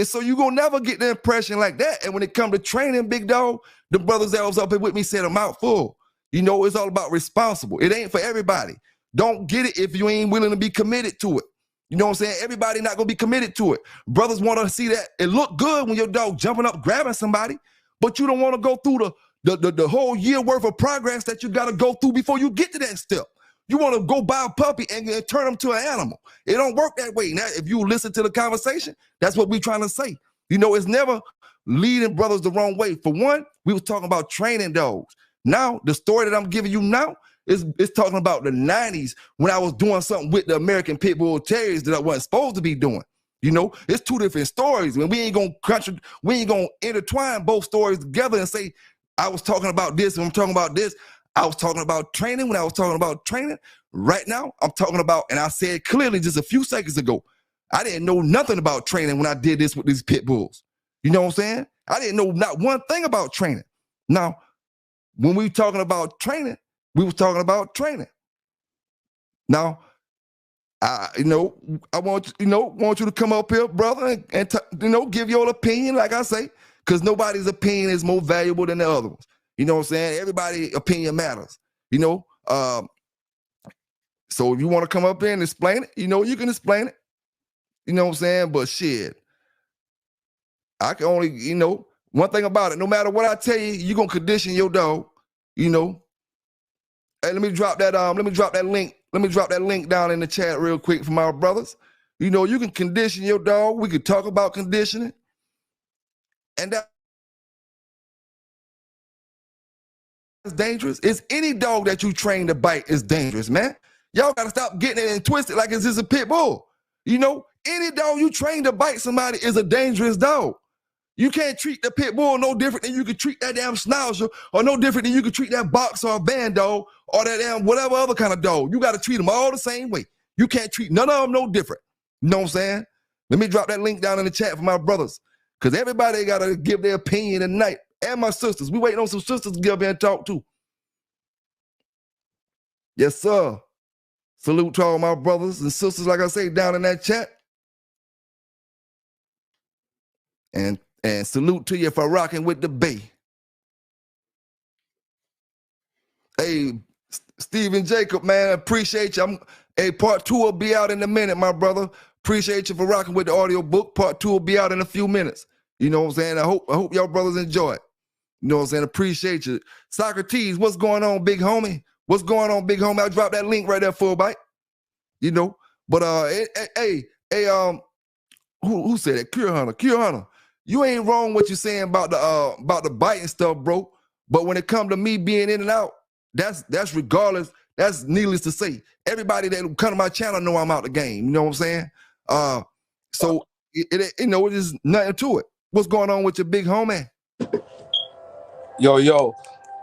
So you gonna never get the impression like that. And when it come to training, big dog, the brothers that was up here with me said a mouthful. It's all about responsible. It ain't for everybody. Don't get it if you ain't willing to be committed to it. You know what I'm saying? Everybody not gonna be committed to it. Brothers want to see that it look good when your dog jumping up, grabbing somebody, but you don't want to go through the whole year worth of progress that you gotta go through before you get to that step. You want to go buy a puppy and turn them to an animal. It don't work that way. Now, if you listen to the conversation, that's what we trying to say. It's never leading brothers the wrong way. For one, we was talking about training dogs. Now, the story that I'm giving you now is talking about the 90s when I was doing something with the American Pit Bull Terriers that I wasn't supposed to be doing. It's two different stories. And we ain't gonna intertwine both stories together and say, I was talking about this and I'm talking about this. I was talking about training when I was talking about training. Right now, I'm talking about, and I said clearly just a few seconds ago, I didn't know nothing about training when I did this with these pit bulls. You know what I'm saying? I didn't know not one thing about training. Now, when we talking about training, we was talking about training. Now, I want you to come up here, brother, and give your opinion, like I say, because nobody's opinion is more valuable than the other ones. You know what I'm saying? Everybody's opinion matters, So if you want to come up here and explain it, you can explain it. You know what I'm saying? But shit, I can only, one thing about it, no matter what I tell you, you're going to condition your dog, Hey, let me drop that link. Let me drop that link down in the chat real quick from our brothers. You can condition your dog. We could talk about conditioning. And that is dangerous. It's any dog that you train to bite is dangerous, man. Y'all gotta stop getting it and twist it like it's just a pit bull. You know, any dog you train to bite somebody is a dangerous dog. You can't treat the pit bull no different than you could treat that damn schnauzer, or no different than you could treat that boxer or band dog or that damn whatever other kind of dog. You got to treat them all the same way. You can't treat none of them no different. You know what I'm saying? Let me drop that link down in the chat for my brothers, because everybody got to give their opinion tonight. And my sisters. We waiting on some sisters to get up here and talk too. Yes, sir. Salute to all my brothers and sisters, like I say, down in that chat. And salute to you for rocking with the Bay. Hey, Stephen Jacob, man, appreciate you. Part 2 will be out in a minute, my brother. Appreciate you for rocking with the audio book. Part 2 will be out in a few minutes. You know what I'm saying? I hope y'all brothers enjoy it. You know what I'm saying? Appreciate you. Socrates, what's going on, big homie? What's going on, big homie? I'll drop that link right there, full bite. You know, but who said that? Cure Hunter. You ain't wrong what you're saying about the biting stuff, bro. But when it comes to me being in and out, that's regardless. That's needless to say. Everybody that come to my channel know I'm out the game. You know what I'm saying? So it there's nothing to it. What's going on with your big homie? Yo.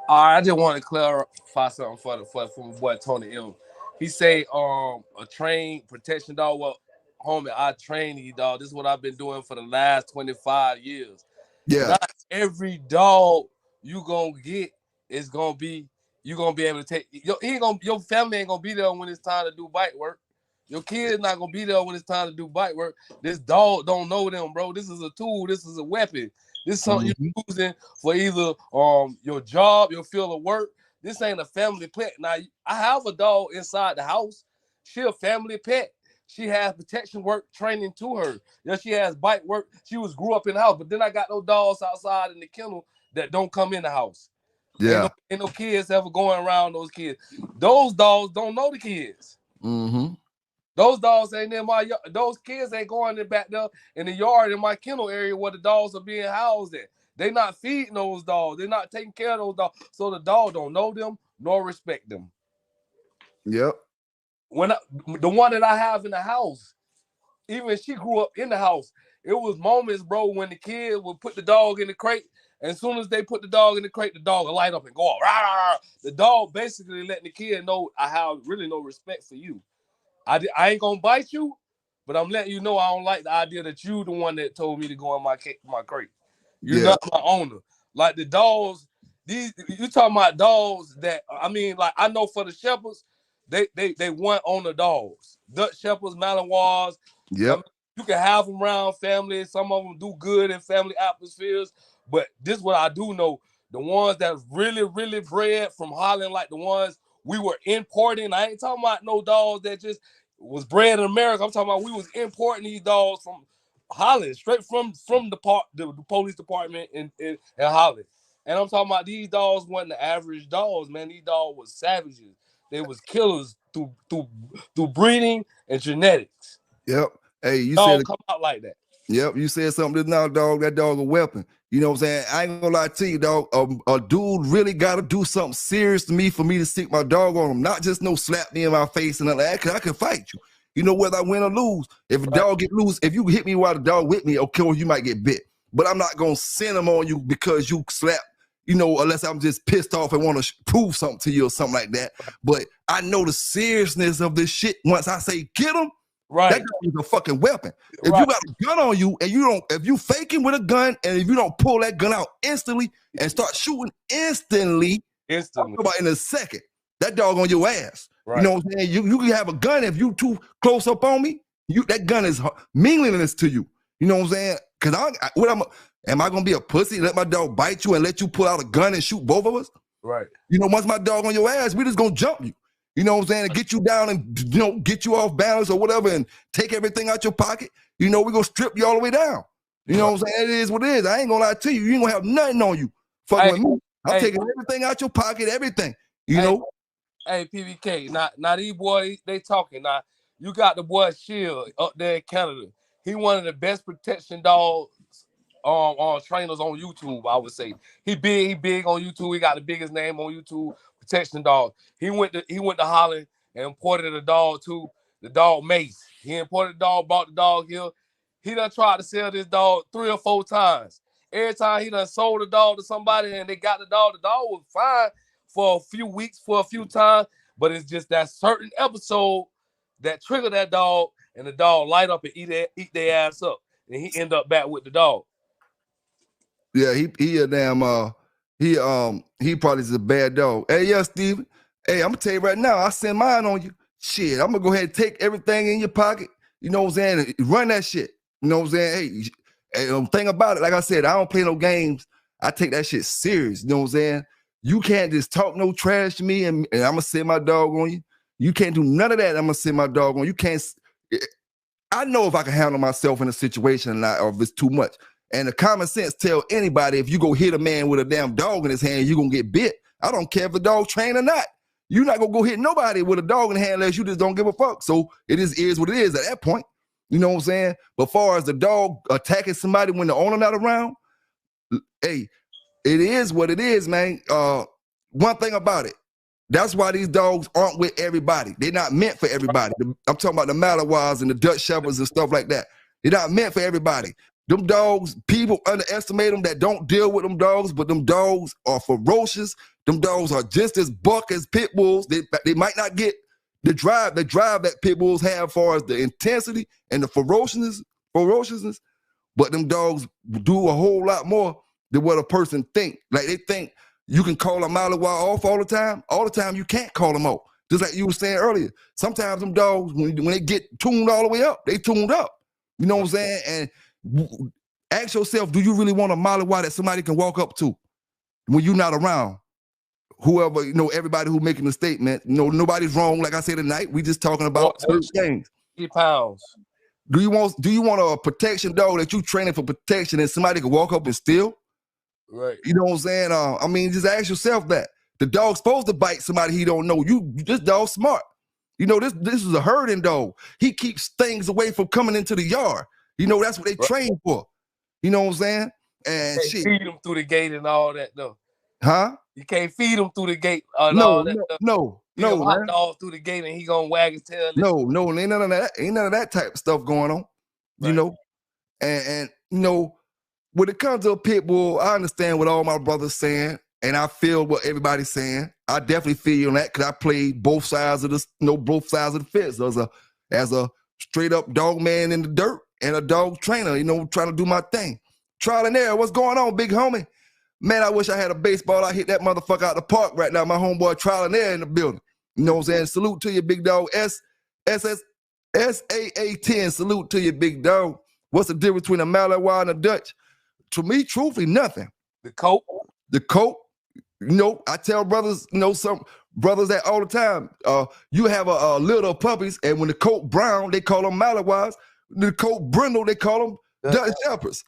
I just want to clarify something for my boy Tony M. He say a trained protection dog. Well, homie, I train these dogs. This is what I've been doing for the last 25 years. Yeah. Not every dog you gonna get is gonna be able to take. Your family ain't gonna be there when it's time to do bite work. Your kid's not gonna be there when it's time to do bite work. This dog don't know them, bro. This is a tool. This is a weapon. This is something you're using for either your job, your field of work. This ain't a family pet. Now, I have a dog inside the house. She a family pet. She has protection work training to her. Yeah, she has bite work. She grew up in the house, but then I got no dogs outside in the kennel that don't come in the house. Yeah. Ain't no kids ever going around those kids. Those dogs don't know the kids. Mm-hmm. Those dogs ain't in my yard. Those kids ain't going in back there in the yard in my kennel area where the dogs are being housed at. They not feeding those dogs. They're not taking care of those dogs. So the dog don't know them nor respect them. Yep. The one that I have in the house, even if she grew up in the house, it was moments, bro, when the kid would put the dog in the crate. And as soon as they put the dog in the crate, the dog will light up and go off. Rah, rah, rah. The dog basically letting the kid know I have really no respect for you. I ain't gonna bite you, but I'm letting you know I don't like the idea that you the one that told me to go in my crate. You're not my owner. Like the dogs, you talking about dogs that like I know for the shepherds, they want owner dogs. Dutch shepherds, Malinois. Yep. You can have them around family. Some of them do good in family atmospheres. But this is what I do know: the ones that really, really bred from Holland, like the ones we were importing. I ain't talking about no dogs that just was bred in America. I'm talking about we was importing these dogs from Holland, straight from the police department in Holland. And I'm talking about these dogs weren't the average dogs, man. These dogs was savages. They was killers through breeding and genetics. Yep. Hey, you Dog said come out like that. Yep, you said something just now, dog. That dog a weapon. You know what I'm saying? I ain't gonna lie to you, dog. A dude really gotta do something serious to me for me to stick my dog on him. Not just no slap me in my face and all that, because I can fight you. You know, whether I win or lose. If a dog get loose, if you hit me while the dog with me, okay, well, you might get bit. But I'm not gonna send him on you because you slap, you know, unless I'm just pissed off and want to prove something to you or something like that. But I know the seriousness of this shit. Once I say get him, right, that dog is a fucking weapon. If you got a gun on you and if you faking with a gun and if you don't pull that gun out instantly and start shooting instantly, about in a second, that dog on your ass. Right. You know what I'm saying? You can have a gun if you too close up on me. That gun is meaningless to you. You know what I'm saying? Because am I gonna be a pussy? Let my dog bite you and let you pull out a gun and shoot both of us? Right. You know, once my dog on your ass, we just gonna jump you. You know what I'm saying? And get you down and, you know, get you off balance or whatever and take everything out your pocket. You know, we're going to strip you all the way down. You know what I'm saying? It is what it is. I ain't going to lie to you. You ain't going to have nothing on you. Fucking with me. I'm taking everything out your pocket, everything. You know? Hey, PBK, now these boys, they talking. Now, you got the boy Shield up there in Canada. He one of the best protection dogs trainers on YouTube. I would say he big on YouTube. He got the biggest name on YouTube. Protection dog. He went to Holland and imported a dog too. The dog Mace. He imported the dog, bought the dog here. He done tried to sell this dog 3 or 4 times. Every time he done sold the dog to somebody and they got the dog was fine for a few weeks, for a few times, but it's just that certain episode that triggered that dog, and the dog light up and eat their ass up, and he end up back with the dog. Yeah, he a damn he probably is a bad dog. Hey, yeah, Steven. Hey, I'm gonna tell you right now, I send mine on you. Shit, I'm gonna go ahead and take everything in your pocket. You know what I'm saying? Run that shit. You know what I'm saying? Hey, thing about it, like I said, I don't play no games. I take that shit serious. You know what I'm saying? You can't just talk no trash to me and I'm gonna send my dog on you. You can't do none of that. I'm gonna send my dog on you. You can't. I know if I can handle myself in a situation or not, or if it's too much. And the common sense tell anybody, if you go hit a man with a damn dog in his hand, you're gonna get bit. I don't care if the dog trained or not. You're not gonna go hit nobody with a dog in the hand unless you just don't give a fuck. So it is what it is at that point. You know what I'm saying? But far as the dog attacking somebody when the owner not around, hey, it is what it is, man. One thing about it, that's why these dogs aren't with everybody. They're not meant for everybody. I'm talking about the Malinois and the Dutch Shepherds and stuff like that. They're not meant for everybody. Them dogs, people underestimate them that don't deal with them dogs, but them dogs are ferocious. Them dogs are just as buck as pit bulls. They might not get the drive that pit bulls have as far as the intensity and the ferociousness, but them dogs do a whole lot more than what a person think. Like they think you can call a Malinois off all the time. All the time you can't call them off. Just like you were saying earlier. Sometimes them dogs, when they get tuned all the way up, they tuned up. You know what I'm saying? And ask yourself, do you really want a Malinois that somebody can walk up to when you're not around? Whoever, you know, everybody who making a statement, you know, nobody's wrong. Like I said tonight, we just talking about certain things. 50 pounds. Do you want a protection dog that you training for protection and somebody can walk up and steal? Right. You know what I'm saying? I mean, just ask yourself that. The dog's supposed to bite somebody he don't know. This dog's smart. You know, this is a herding dog. He keeps things away from coming into the yard. You know, that's what they train for. You know what I'm saying? And you can't feed them through the gate and all that, though. Huh? You can't feed him through the gate. No. Hot dog through the gate and he gonna wag his tail. No, ain't none of that. Ain't none of that type of stuff going on. Right. You know, and you know, when it comes to a pit bull, I understand what all my brothers saying, and I feel what everybody's saying. I definitely feel you on that because I played both sides of both sides of the fence as a straight up dog man in the dirt and a dog trainer. You know, trying to do my thing. Trial and error. What's going on, big homie? Man, I wish I had a baseball. I hit that motherfucker out the park right now. My homeboy Trial and Error in the building. You know what I'm saying? Salute to you, big dog. SAA10. Salute to you, big dog. What's the difference between a Malinois and a Dutch? To me, truthfully, nothing. The coat. You know, I tell brothers, you know, some brothers that all the time. You have a litter of puppies, and when the coat brown, they call them Malinois. The coat brindle, they call them Dutch Shepherds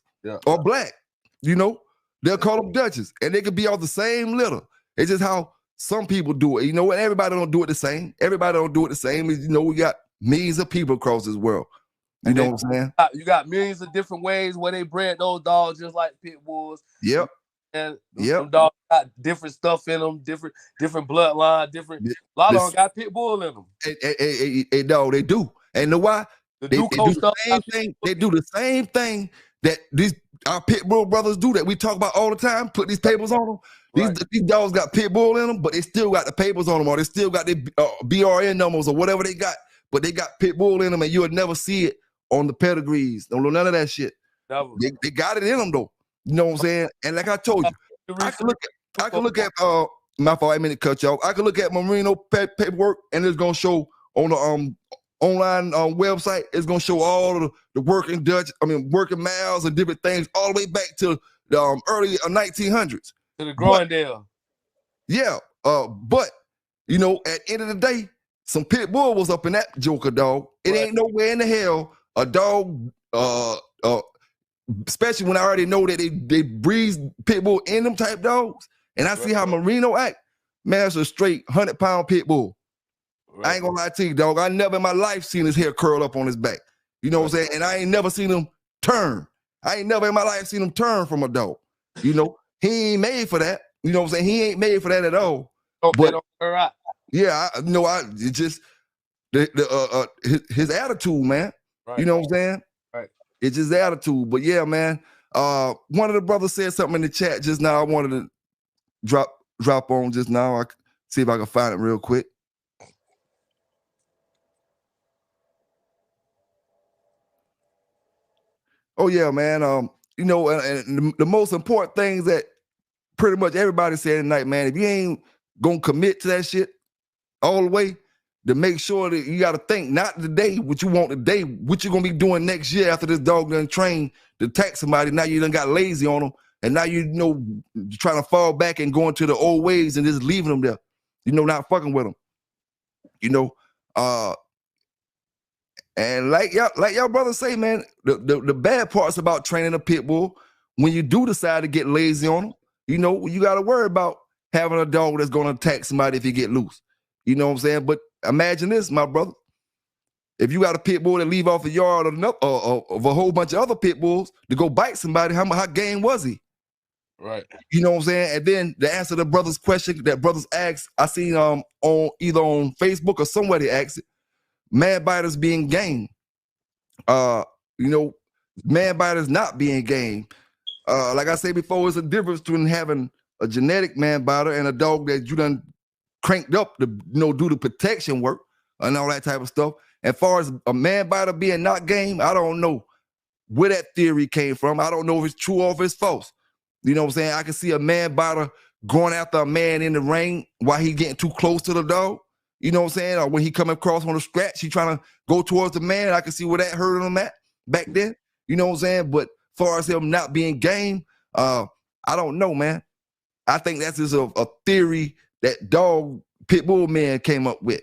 or black. You know, they'll call them Dutches, and they could be all the same litter. It's just how some people do it. You know, and everybody don't do it the same. You know, we got millions of people across this world. You know what I'm saying? You got millions of different ways where they bred those dogs just like pit bulls. Yep. And some dogs got different stuff in them, different bloodline, different. A lot of them got pit bull in them. Hey, dog, they do. And know why? They do the same thing. They do the same thing that our pit bull brothers do that we talk about all the time. Put these papers on them. These dogs got pit bull in them, but they still got the papers on them, or they still got their BRN numbers or whatever they got. But they got pit bull in them, and you'll never see it on the pedigrees. Don't know none of that shit. They got it in them though. You know what I'm saying? And like I told you, I can look at my fault, I mean to cut you off. I can look at Merino paperwork, and it's gonna show on the online website. It's gonna show all of the working males and different things all the way back to the early 1900s. To the Groendale. Yeah, but you know, at the end of the day, some pit bull was up in that joker, dog. It ain't nowhere in the hell a dog, especially when I already know that they breed pit bull in them type dogs, and I see how Merino act. Man, that's a straight 100-pound pit bull. I ain't gonna lie to you, dog. I never in my life seen his hair curl up on his back. You know what I'm saying? And I ain't never seen him turn. I ain't never in my life seen him turn from a dog. You know, he ain't made for that. You know what I'm saying? He ain't made for that at all. Oh, but all right. Yeah, it just his attitude, man. Right. You know what I'm saying? Right. It's his attitude. But yeah, man. One of the brothers said something in the chat just now. I wanted to drop on just now. I see if I can find it real quick. Oh yeah, man. You know, and the most important things that pretty much everybody said tonight, man. If you ain't gonna commit to that shit all the way, to make sure that you got to think not today what you want today, what you're gonna be doing next year after this dog done trained to attack somebody. Now you done got lazy on them, and now you know trying to fall back and going to the old ways and just leaving them there. You know, not fucking with them. You know, and like y'all brothers say, man, the bad parts about training a pit bull, when you do decide to get lazy on them, you know, you got to worry about having a dog that's gonna attack somebody if you get loose. You know what I'm saying? But imagine this, my brother. If you got a pit bull that leave off the yard of a whole bunch of other pit bulls to go bite somebody, how game was he? Right. You know what I'm saying? And then to answer the brother's question that brothers asked, I seen on either on Facebook or somewhere they asked it, man biters being game. You know, man biters not being game. Like I said before, it's a difference between having a genetic man biter and a dog that you done cranked up to, you know, do the protection work and all that type of stuff. As far as a man biter being not game, I don't know where that theory came from. I don't know if it's true or if it's false. You know what I'm saying? I can see a man biter going after a man in the ring while he getting too close to the dog. You know what I'm saying? Or when he come across on the scratch, he trying to go towards the man. I can see where that hurt him at back then. You know what I'm saying? But as far as him not being game, I don't know, man. I think that's just a theory that dog pit bull man came up with.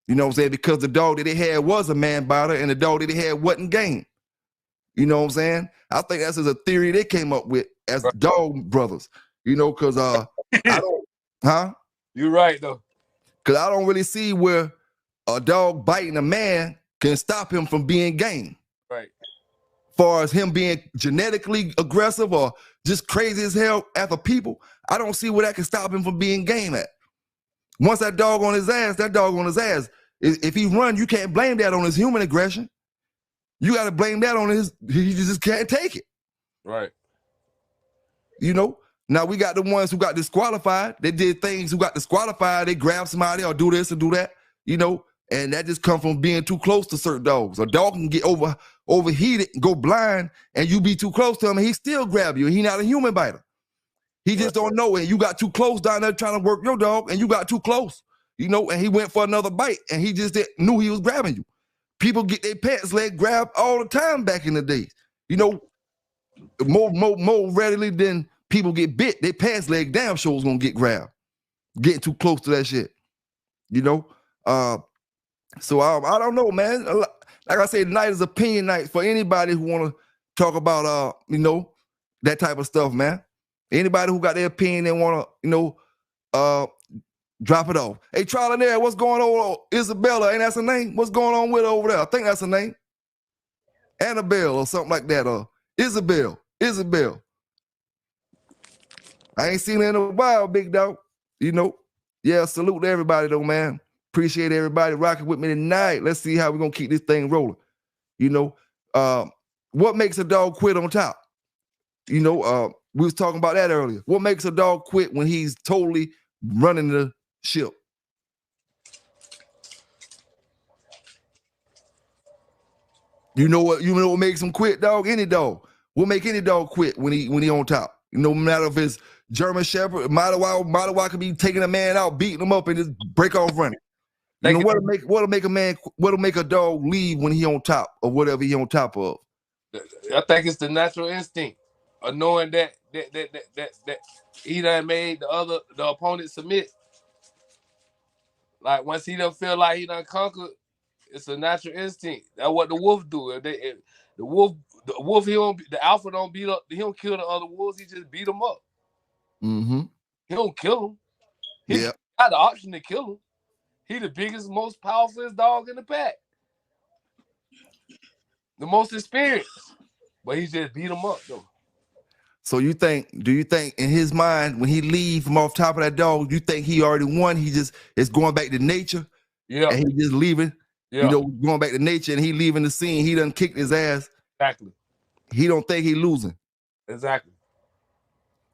You know what I'm saying? Because the dog that they had was a man biter and the dog that they had wasn't game. You know what I'm saying? I think that's just a theory they came up with as dog brothers. You know, because I don't, huh? You're right though. Because I don't really see where a dog biting a man can stop him from being game. Right. Far as him being genetically aggressive or just crazy as hell after people, I don't see where that can stop him from being game at. Once that dog on his ass, that dog on his ass. If he run, you can't blame that on his human aggression. You got to blame that on he just can't take it. Right. You know? Now we got the ones who got disqualified. They did things who got disqualified. They grabbed somebody or do this or do that, you know? And that just comes from being too close to certain dogs. A dog can get overheated and go blind, and you be too close to him, and he still grab you. He not a human biter. He just don't know it. You got too close down there trying to work your dog, and you got too close, you know, and he went for another bite, and he just knew he was grabbing you. People get their pets leg grabbed all the time back in the days. You know, more readily than people get bit, their pants leg damn sure is gonna get grabbed. Getting too close to that shit, you know? So I don't know, man. Like I said, tonight is opinion night for anybody who want to talk about, you know, that type of stuff, man. Anybody who got their opinion and want to, you know, drop it off. Hey, Trial and Error, what's going on? Isabella, ain't that her name? What's going on with her over there? I think that's her name. Annabelle or something like that. Isabel. I ain't seen her in a while, big dog. You know? Yeah, salute to everybody though, man. Appreciate everybody rocking with me tonight. Let's see how we're going to keep this thing rolling. You know, what makes a dog quit on top? You know, we was talking about that earlier. What makes a dog quit when he's totally running the ship? You know what makes him quit, dog? Any dog. What make any dog quit when he on top? No matter if it's German Shepherd, Malinois could be taking a man out, beating him up, and just break off running. You know what'll make a dog leave when he on top of whatever he on top of? I think it's the natural instinct of knowing that he done made the opponent submit. Like once he done feel like he done conquered, it's a natural instinct. That's what the wolf do. The wolf, the alpha don't beat up. He don't kill the other wolves. He just beat them up. Mm-hmm. He don't kill them. He got the option to kill him. He the biggest, most powerful dog in the pack. The most experienced. But he just beat him up though. So do you think in his mind when he leave from off top of that dog, you think he already won? He just is going back to nature. Yeah. And he just leaving. Yeah. You know, going back to nature and he leaving the scene. He done kicked his ass. Exactly. He don't think he losing. Exactly.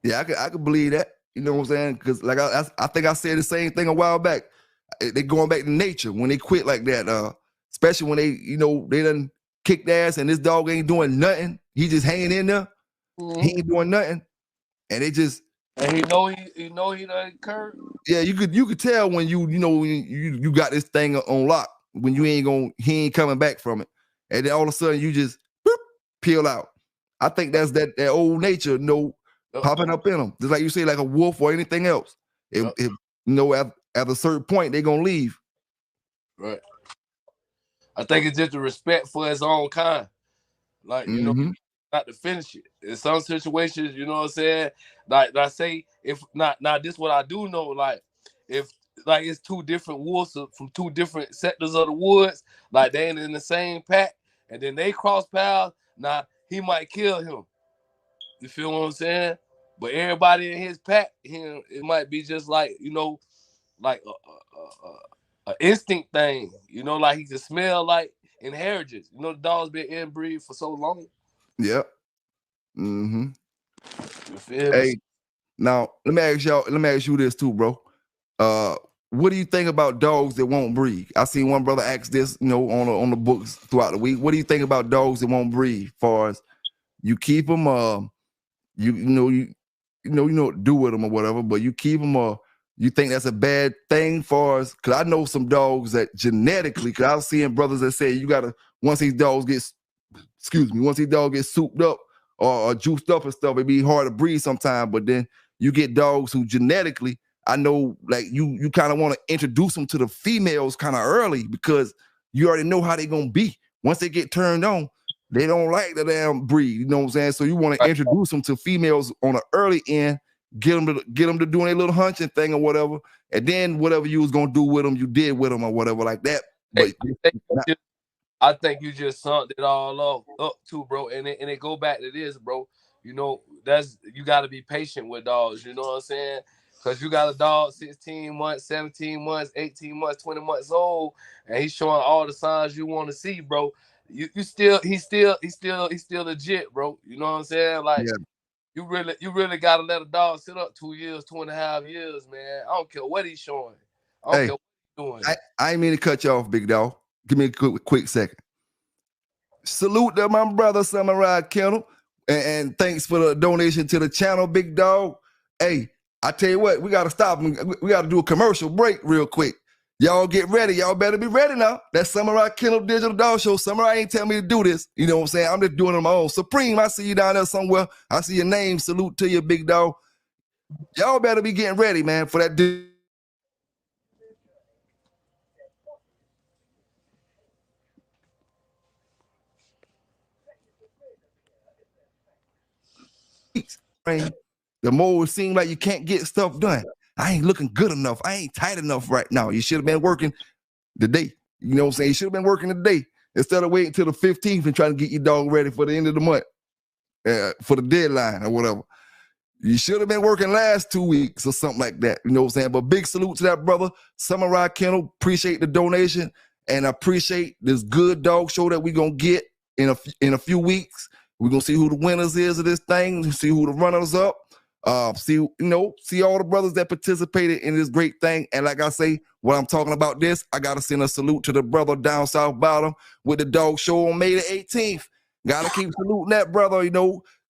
Yeah, I could believe that. You know what I'm saying? Because like I think I said the same thing a while back. They going back to nature when they quit like that. Especially when they done kicked ass and this dog ain't doing nothing. He just hanging in there. Mm-hmm. He ain't doing nothing. And they just and he done curved. Yeah, you could tell when you got this thing on lock when he ain't coming back from it. And then all of a sudden you just peel out. I think that's that old nature, popping up in them. Just like you say, like a wolf or anything else. At a certain point, they're gonna leave. Right. I think it's just a respect for his own kind. Like, not to finish it. In some situations, you know what I'm saying? Like I say, if not this what I do know, like if like it's two different wolves from two different sectors of the woods, like they ain't in the same pack, and then they cross paths, he might kill him. You feel what I'm saying? But everybody in his pack, it might be just like, like a instinct thing. Like he can smell like inheritance. The dog's been inbreed for so long. Yep. Mm-hmm. You feel hey, me? Now let me ask you this too, bro. What do you think about dogs that won't breed? I seen one brother ask this, on the books throughout the week. What do you think about dogs that won't breed? Far as you keep them, you do with them or whatever, but you keep them, or you think that's a bad thing? For us, because I know some dogs that genetically, because I was seeing brothers that say you gotta once these dogs get souped up or juiced up and stuff, it'd be hard to breed sometimes. But then you get dogs who genetically, I know, like you kind of want to introduce them to the females kind of early because you already know how they're gonna be. Once they get turned on, they don't like the damn breed. You know what I'm saying? So you want to introduce them to females on the early end, get them to doing a little hunching thing or whatever, and then whatever you was gonna do with them, you did with them or whatever like that. But I think you just summed it all up too, bro. And it go back to this, bro. You got to be patient with dogs. You know what I'm saying? Because you got a dog 16 months, 17 months, 18 months, 20 months old, and he's showing all the signs you want to see, bro. He's still legit, bro. You know what I'm saying? Like, you really got to let a dog sit up 2 years, 2.5 years, man. I don't care what he's showing. I don't care what he's doing. I ain't mean to cut you off, big dog. Give me a quick second. Salute to my brother Samurai Kennel, and thanks for the donation to the channel, big dog. Hey, I tell you what, we gotta stop. We gotta do a commercial break real quick. Y'all get ready. Y'all better be ready now. That Samurai Kennel Digital Dog Show. Samurai ain't tell me to do this. You know what I'm saying? I'm just doing it on my own. Supreme, I see you down there somewhere. I see your name. Salute to you, big dog. Y'all better be getting ready, man, for that. The more it seems like you can't get stuff done. I ain't looking good enough. I ain't tight enough right now. You should have been working the day. You know what I'm saying? You should have been working the day instead of waiting till the 15th and trying to get your dog ready for the end of the month, for the deadline or whatever. You should have been working last 2 weeks or something like that. You know what I'm saying? But big salute to that brother, Samurai Kennel. Appreciate the donation, and I appreciate this good dog show that we're going to get in a few weeks. We're going to see who the winners is of this thing, see who the runners up. See all the brothers that participated in this great thing. And like I say, when I'm talking about this, I gotta send a salute to the brother down South Bottom with the dog show on May the 18th. Gotta keep saluting that brother.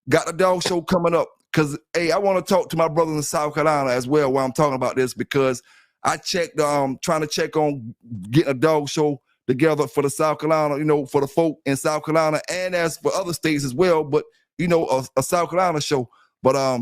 Got the dog show coming up. Cause hey, I want to talk to my brothers in South Carolina as well while I'm talking about this, because I checked, trying to check on getting a dog show together for the South Carolina, for the folk in South Carolina, and as for other states as well. But a South Carolina show. But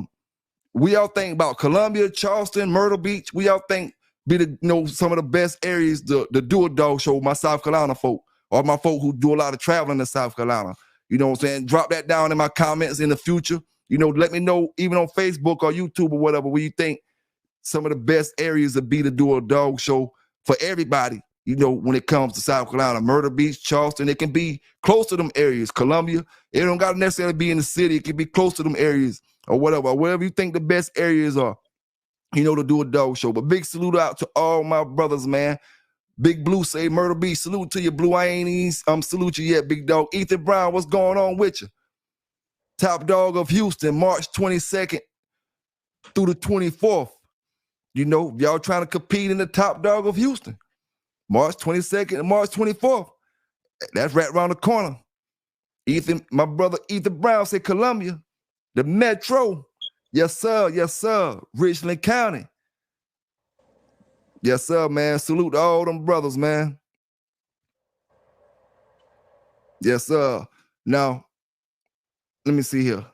we all think about Columbia, Charleston, Myrtle Beach. We all think be some of the best areas to do a dog show. My South Carolina folk, or my folk who do a lot of traveling in South Carolina. You know what I'm saying? Drop that down in my comments in the future. Let me know even on Facebook or YouTube or whatever, where you think some of the best areas to be to do a dog show for everybody. You know, when it comes to South Carolina, Myrtle Beach, Charleston, it can be close to them areas. Columbia, it don't got to necessarily be in the city. It can be close to them areas or whatever you think the best areas are, you know, to do a dog show. But big salute out to all my brothers, man. Big Blue say Myrtle Beach, salute to you, Blue. I ain't even salute you yet, big dog. Ethan Brown, what's going on with you? Top dog of Houston, March 22nd through the 24th. You know, y'all trying to compete in the top dog of Houston. March 22nd and March 24th. That's right around the corner. Ethan, my brother Ethan Brown said Columbia, the Metro. Yes, sir. Yes, sir. Richland County. Yes, sir, man. Salute to all them brothers, man. Yes, sir. Now, let me see here.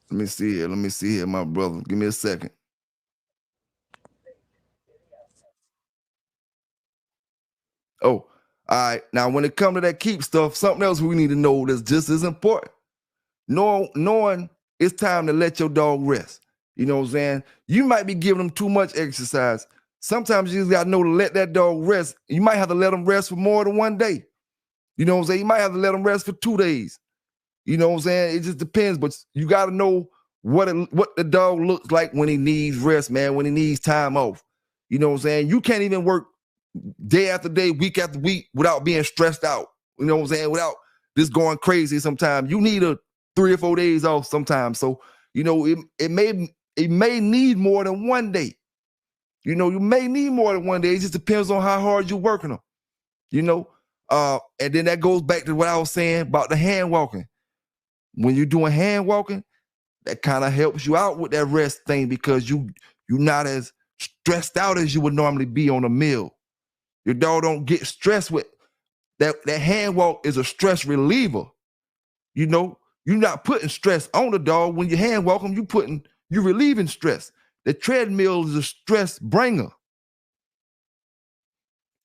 Let me see here, my brother. Give me a second. Oh, all right. Now, when it comes to that keep stuff, something else we need to know that's just as important. Knowing it's time to let your dog rest. You know what I'm saying? You might be giving them too much exercise. Sometimes you just got to know to let that dog rest. You might have to let them rest for more than one day. You know what I'm saying? You might have to let them rest for 2 days. You know what I'm saying? It just depends, but you got to know what the dog looks like when he needs rest, man, when he needs time off. You know what I'm saying? You can't even work day after day, week after week without being stressed out. You know what I'm saying? Without just going crazy sometimes. You need 3 or 4 days off sometimes. So, you know, it may need more than 1 day. You know, you may need more than 1 day. It just depends on how hard you're working them. You know? And then that goes back to what I was saying about the hand walking. When you're doing hand walking, that kind of helps you out with that rest thing because you're not as stressed out as you would normally be on a meal. Your dog don't get stressed with that. That hand walk is a stress reliever. You know, you're not putting stress on the dog. When you hand walk them, you're relieving stress. The treadmill is a stress bringer.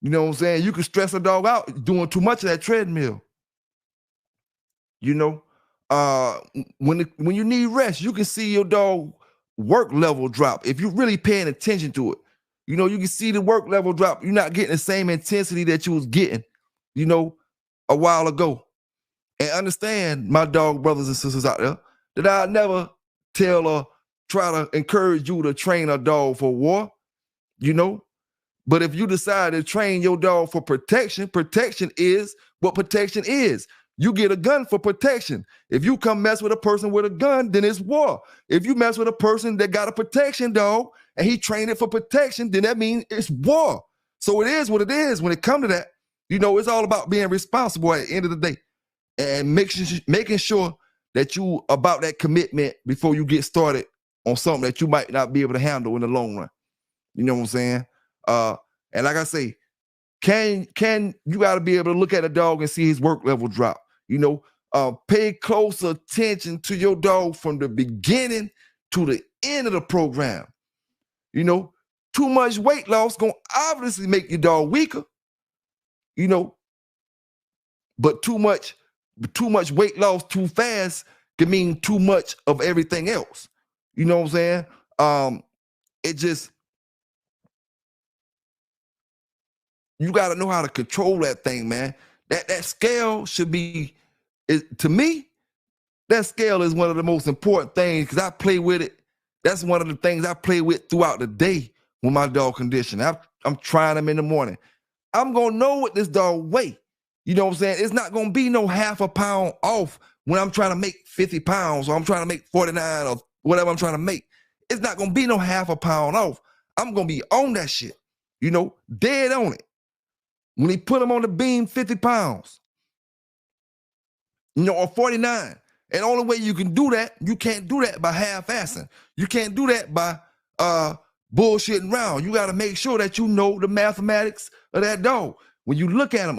You know what I'm saying? You can stress a dog out doing too much of that treadmill. You know, when you need rest, you can see your dog work level drop. If you're really paying attention to it, you know, you can see the work level drop. You're not getting the same intensity that you was getting, you know, a while ago. And understand, my dog brothers and sisters out there, that I never tell or try to encourage you to train a dog for war, you know. But if you decide to train your dog for protection, protection is what protection is. You get a gun for protection. If you come mess with a person with a gun, then it's war. If you mess with a person that got a protection dog and he trained it for protection, then that means it's war. So it is what it is when it comes to that. You know, it's all about being responsible at the end of the day and making sure that you about that commitment before you get started on something that you might not be able to handle in the long run. You know what I'm saying? And like I say, you got to be able to look at a dog and see his work level drop. You know, pay close attention to your dog from the beginning to the end of the program. You know, too much weight loss gonna obviously make your dog weaker. You know, but too much weight loss too fast can mean too much of everything else. You know what I'm saying? It just, you got to know how to control that thing, man. That scale should be, to me, that scale is one of the most important things because I play with it. That's one of the things I play with throughout the day with my dog condition. I'm trying them in the morning. I'm going to know what this dog weigh. You know what I'm saying? It's not going to be no half a pound off when I'm trying to make 50 pounds or I'm trying to make 49 or whatever I'm trying to make. It's not going to be no half a pound off. I'm going to be on that shit, you know, dead on it. When he put him on the beam, 50 pounds, you know, or 49. And the only way you can do that, you can't do that by half-assing. You can't do that by bullshitting around. You got to make sure that you know the mathematics of that dog. When you look at him,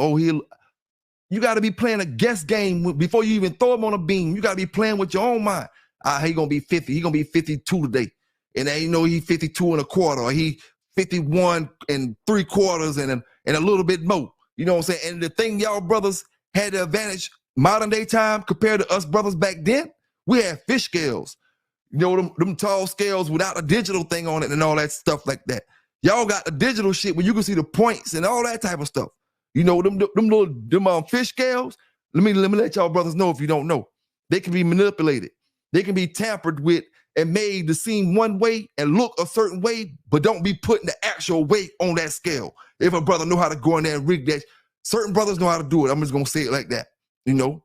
you got to be playing a guess game before you even throw him on a beam. You got to be playing with your own mind. He going to be 50. He going to be 52 today. And then you know he 52 and a quarter, or he 51 and 3/4 and a little bit more. You know what I'm saying? And the thing y'all brothers had the advantage modern day time compared to us brothers back then We had fish scales. You know, them tall scales without a digital thing on it and all that stuff like that. Y'all got the digital shit where you can see the points and all that type of stuff. You know, them little fish scales. Let me let y'all brothers know if you don't know. They can be manipulated. They can be tampered with and made to seem one way and look a certain way, but don't be putting the actual weight on that scale. If a brother know how to go in there and rig that, certain brothers know how to do it. I'm just gonna say it like that. You know,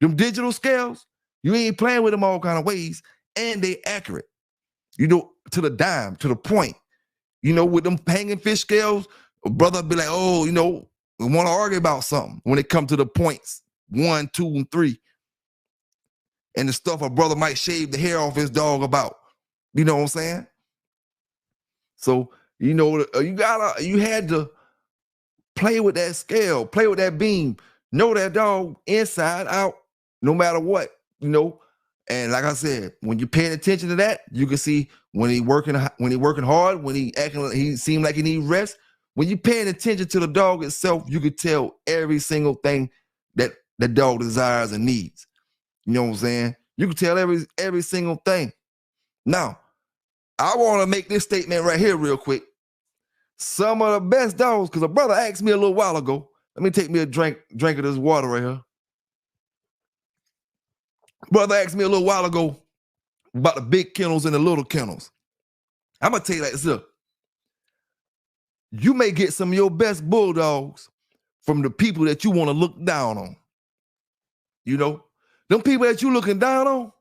them digital scales, you ain't playing with them all kind of ways, and they accurate. You know, to the dime, to the point. You know, with them hanging fish scales, a brother be like, oh, you know, we want to argue about something when it comes to the points 1, 2, and 3. And the stuff a brother might shave the hair off his dog about. You know what I'm saying? So, you know, you had to play with that scale, play with that beam, know that dog inside out, no matter what, you know. And like I said, when you're paying attention to that, you can see when he working hard, when he seem like he need rest. When you're paying attention to the dog itself, you can tell every single thing that the dog desires and needs. You know what I'm saying? You can tell every single thing. Now, I want to make this statement right here real quick. Some of the best dogs, because a brother asked me a little while ago, let me take me a drink of this water right here. Brother asked me a little while ago about the big kennels and the little kennels. I'm going to tell you like this. Look, you may get some of your best bulldogs from the people that you want to look down on. You know, them people that you looking down on,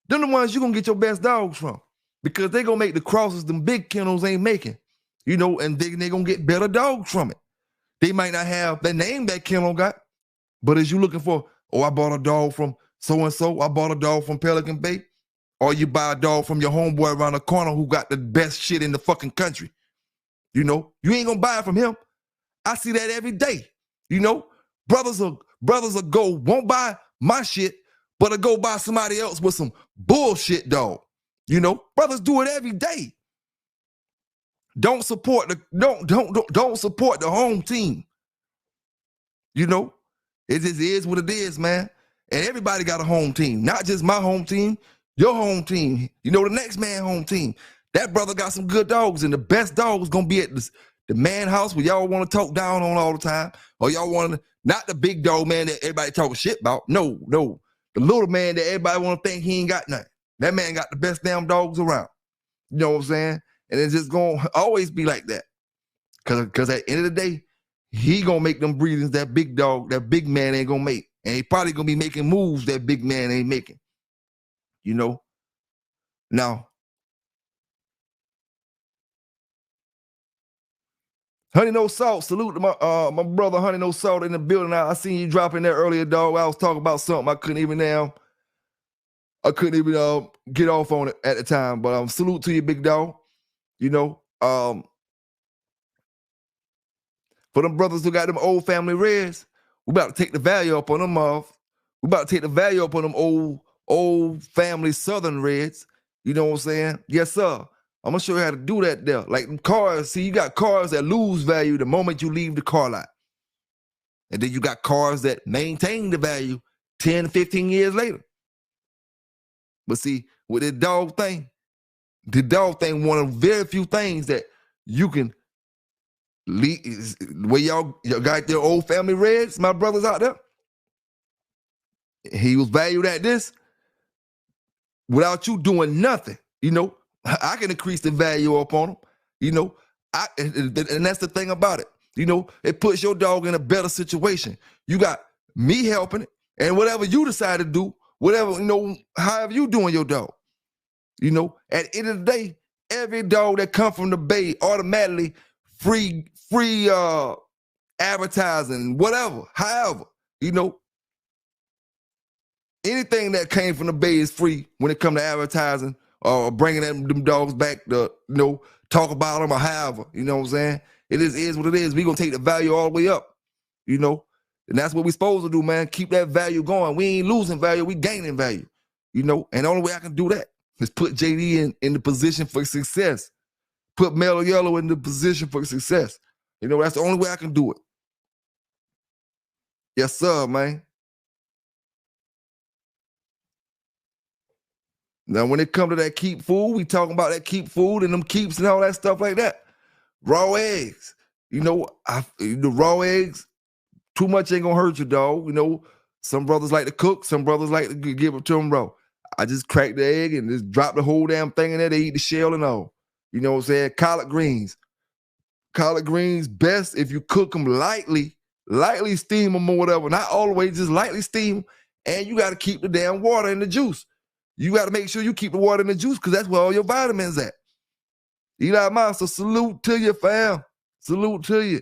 them the ones you going to get your best dogs from, because they going to make the crosses them big kennels ain't making. You know, and they going to get better dogs from it. They might not have the name that kennel got, but as you looking for, oh, I bought a dog from so-and-so, I bought a dog from Pelican Bay, or you buy a dog from your homeboy around the corner who got the best shit in the fucking country. You know, you ain't gonna buy it from him. I see that every day. You know, brothers will go, won't buy my shit, but will go buy somebody else with some bullshit dog. You know, brothers do it every day. Don't support the home team. You know, it just is what it is, man. And everybody got a home team, not just my home team, your home team. You know, the next man home team. That brother got some good dogs, and the best dog is gonna be at the man house where y'all want to talk down on all the time, or y'all want to, not the big dog man that everybody talking shit about. No, the little man that everybody want to think he ain't got nothing. That man got the best damn dogs around. You know what I'm saying? And it's just gonna always be like that, cause at the end of the day, he gonna make them breedings that big dog, that big man ain't gonna make, and he probably gonna be making moves that big man ain't making. You know. Now, Honey No Salt, salute to my brother Honey No Salt in the building. I seen you drop in there earlier, dog. I was talking about something I couldn't even get off on it at the time. But salute to you, big dog. You know, for them brothers who got them old family reds, we about to take the value up on them. We about to take the value up on them old family Southern reds. You know what I'm saying? Yes, sir. I'm gonna show you how to do that there. Like cars, see, you got cars that lose value the moment you leave the car lot. And then you got cars that maintain the value 10, 15 years later. But see, with the dog thing one of the very few things that you can leave, where y'all got their old family reds, my brothers out there. He was valued at this without you doing nothing, you know. I can increase the value up on them, you know. And that's the thing about it. You know, it puts your dog in a better situation. You got me helping it, and whatever you decide to do, whatever, you know, however you doing your dog. You know, at the end of the day, every dog that come from the Bay automatically free advertising, whatever, however, you know. Anything that came from the Bay is free when it come to advertising or bringing them dogs back to, you know, talk about them or however, you know what I'm saying? It is what it is. We gonna take the value all the way up, you know? And that's what we supposed to do, man. Keep that value going. We ain't losing value, we gaining value, you know? And the only way I can do that is put JD in the position for success. Put Mellow Yellow in the position for success. You know, that's the only way I can do it. Yes, sir, man. Now, when it come to that keep food, we talking about that keep food and them keeps and all that stuff like that. Raw eggs. You know, the raw eggs, too much ain't gonna hurt you, dog. You know, some brothers like to cook, some brothers like to give it to them raw. I just crack the egg and just drop the whole damn thing in there. They eat the shell and all. You know what I'm saying? Collard greens. Collard greens best if you cook them lightly steam them or whatever. Not all the way, just lightly steam them. And you got to keep the damn water in the juice. You got to make sure you keep the water in the juice because that's where all your vitamins at. You know what I mean? So salute to you, fam. Salute to you.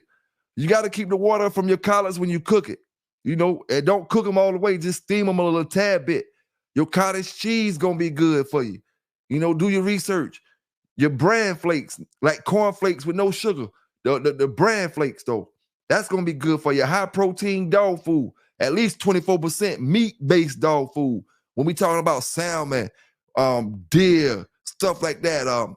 You got to keep the water from your collards when you cook it. You know, and don't cook them all the way. Just steam them a little tad bit. Your cottage cheese going to be good for you. You know, do your research. Your bran flakes, like corn flakes with no sugar. The bran flakes, though, that's going to be good for your high-protein dog food. At least 24% meat-based dog food. When we talking about salmon, deer, stuff like that,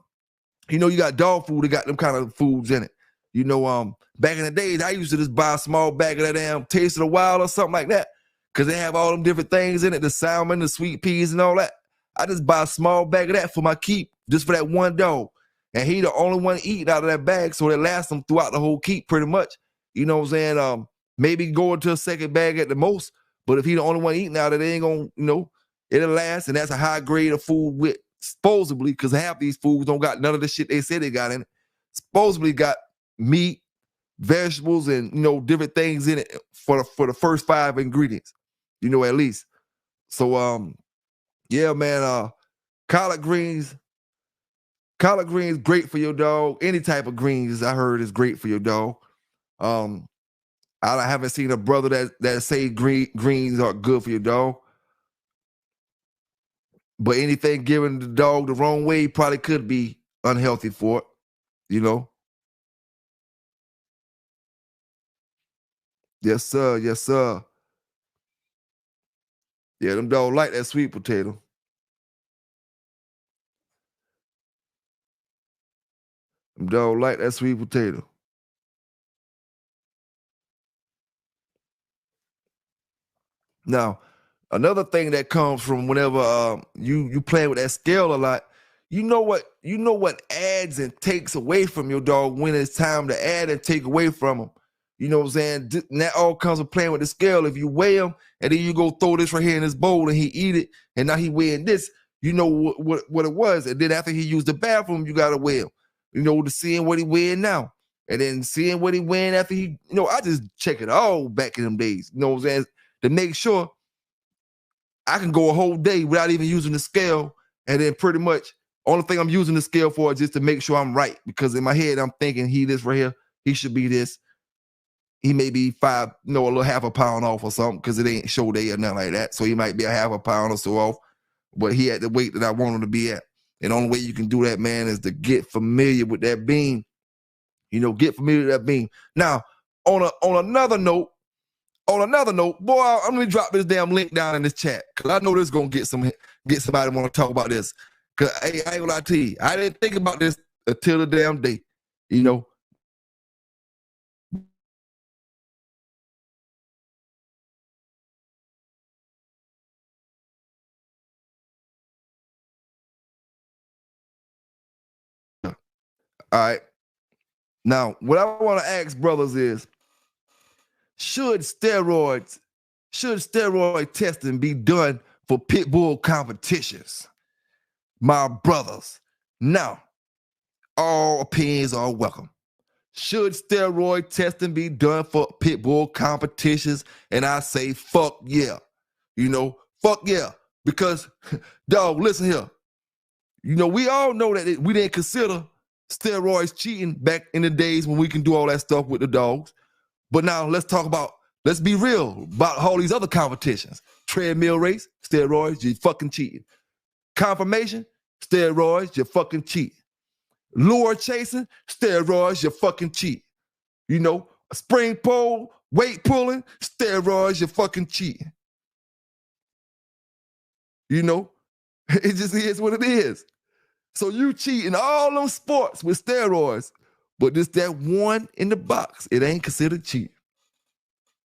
you know, you got dog food that got them kind of foods in it. You know, back in the days, I used to just buy a small bag of that damn Taste of the Wild or something like that because they have all them different things in it, the salmon, the sweet peas, and all that. I just buy a small bag of that for my keep, just for that one dog. And he the only one eating out of that bag, so it lasts him throughout the whole keep pretty much. You know what I'm saying? Maybe go into a second bag at the most, but if he the only one eating out of it, they ain't gonna, you know, it'll last, and that's a high grade of food with supposedly, because half these foods don't got none of the shit they said they got in it. Supposedly got meat, vegetables, and, you know, different things in it for the first 5 ingredients, you know, at least. So yeah, man, collard greens great for your dog. Any type of greens I heard is great for your dog. I haven't seen a brother that say greens are good for your dog. But anything given the dog the wrong way probably could be unhealthy for it, you know? Yes, sir. Yes, sir. Yeah, them dogs like that sweet potato. Them dogs like that sweet potato. Now, another thing that comes from whenever you play with that scale a lot, you know what adds and takes away from your dog when it's time to add and take away from them. You know what I'm saying? And that all comes with playing with the scale. If you weigh him and then you go throw this right here in his bowl and he eat it, and now he weighing this, you know what it was. And then after he used the bathroom, you gotta weigh him. You know, to seeing what he weighing now. And then seeing what he weighing after he, you know, I just check it all back in them days. You know what I'm saying? To make sure I can go a whole day without even using the scale, and then pretty much only thing I'm using the scale for is just to make sure I'm right, because in my head I'm thinking he this right here, he should be this. He may be 5, you know, a little half a pound off or something because it ain't show day or nothing like that. So he might be a half a pound or so off, but he had the weight that I want him to be at. And the only way you can do that, man, is to get familiar with that beam. You know, get familiar with that beam. Now, on another note, boy, I'm gonna drop this damn link down in this chat because I know this is gonna get somebody want to talk about this. Cause hey, I ain't gonna lie to you, I didn't think about this until the damn day. You know. All right. Now, what I want to ask brothers is, should steroid testing be done for pit bull competitions? My brothers, now, all opinions are welcome. Should steroid testing be done for pit bull competitions? And I say, fuck yeah. You know, fuck yeah. Because, dog, listen here. You know, we all know that we didn't consider steroids cheating back in the days when we can do all that stuff with the dogs. But now let's be real about all these other competitions. Treadmill race, steroids, you fucking cheating. Confirmation, steroids, you fucking cheating. Lure chasing, steroids, you fucking cheating. You know, spring pole, weight pulling, steroids, you fucking cheating. You know, it just is what it is. So you cheat in all them sports with steroids, but just that one in the box, it ain't considered cheating.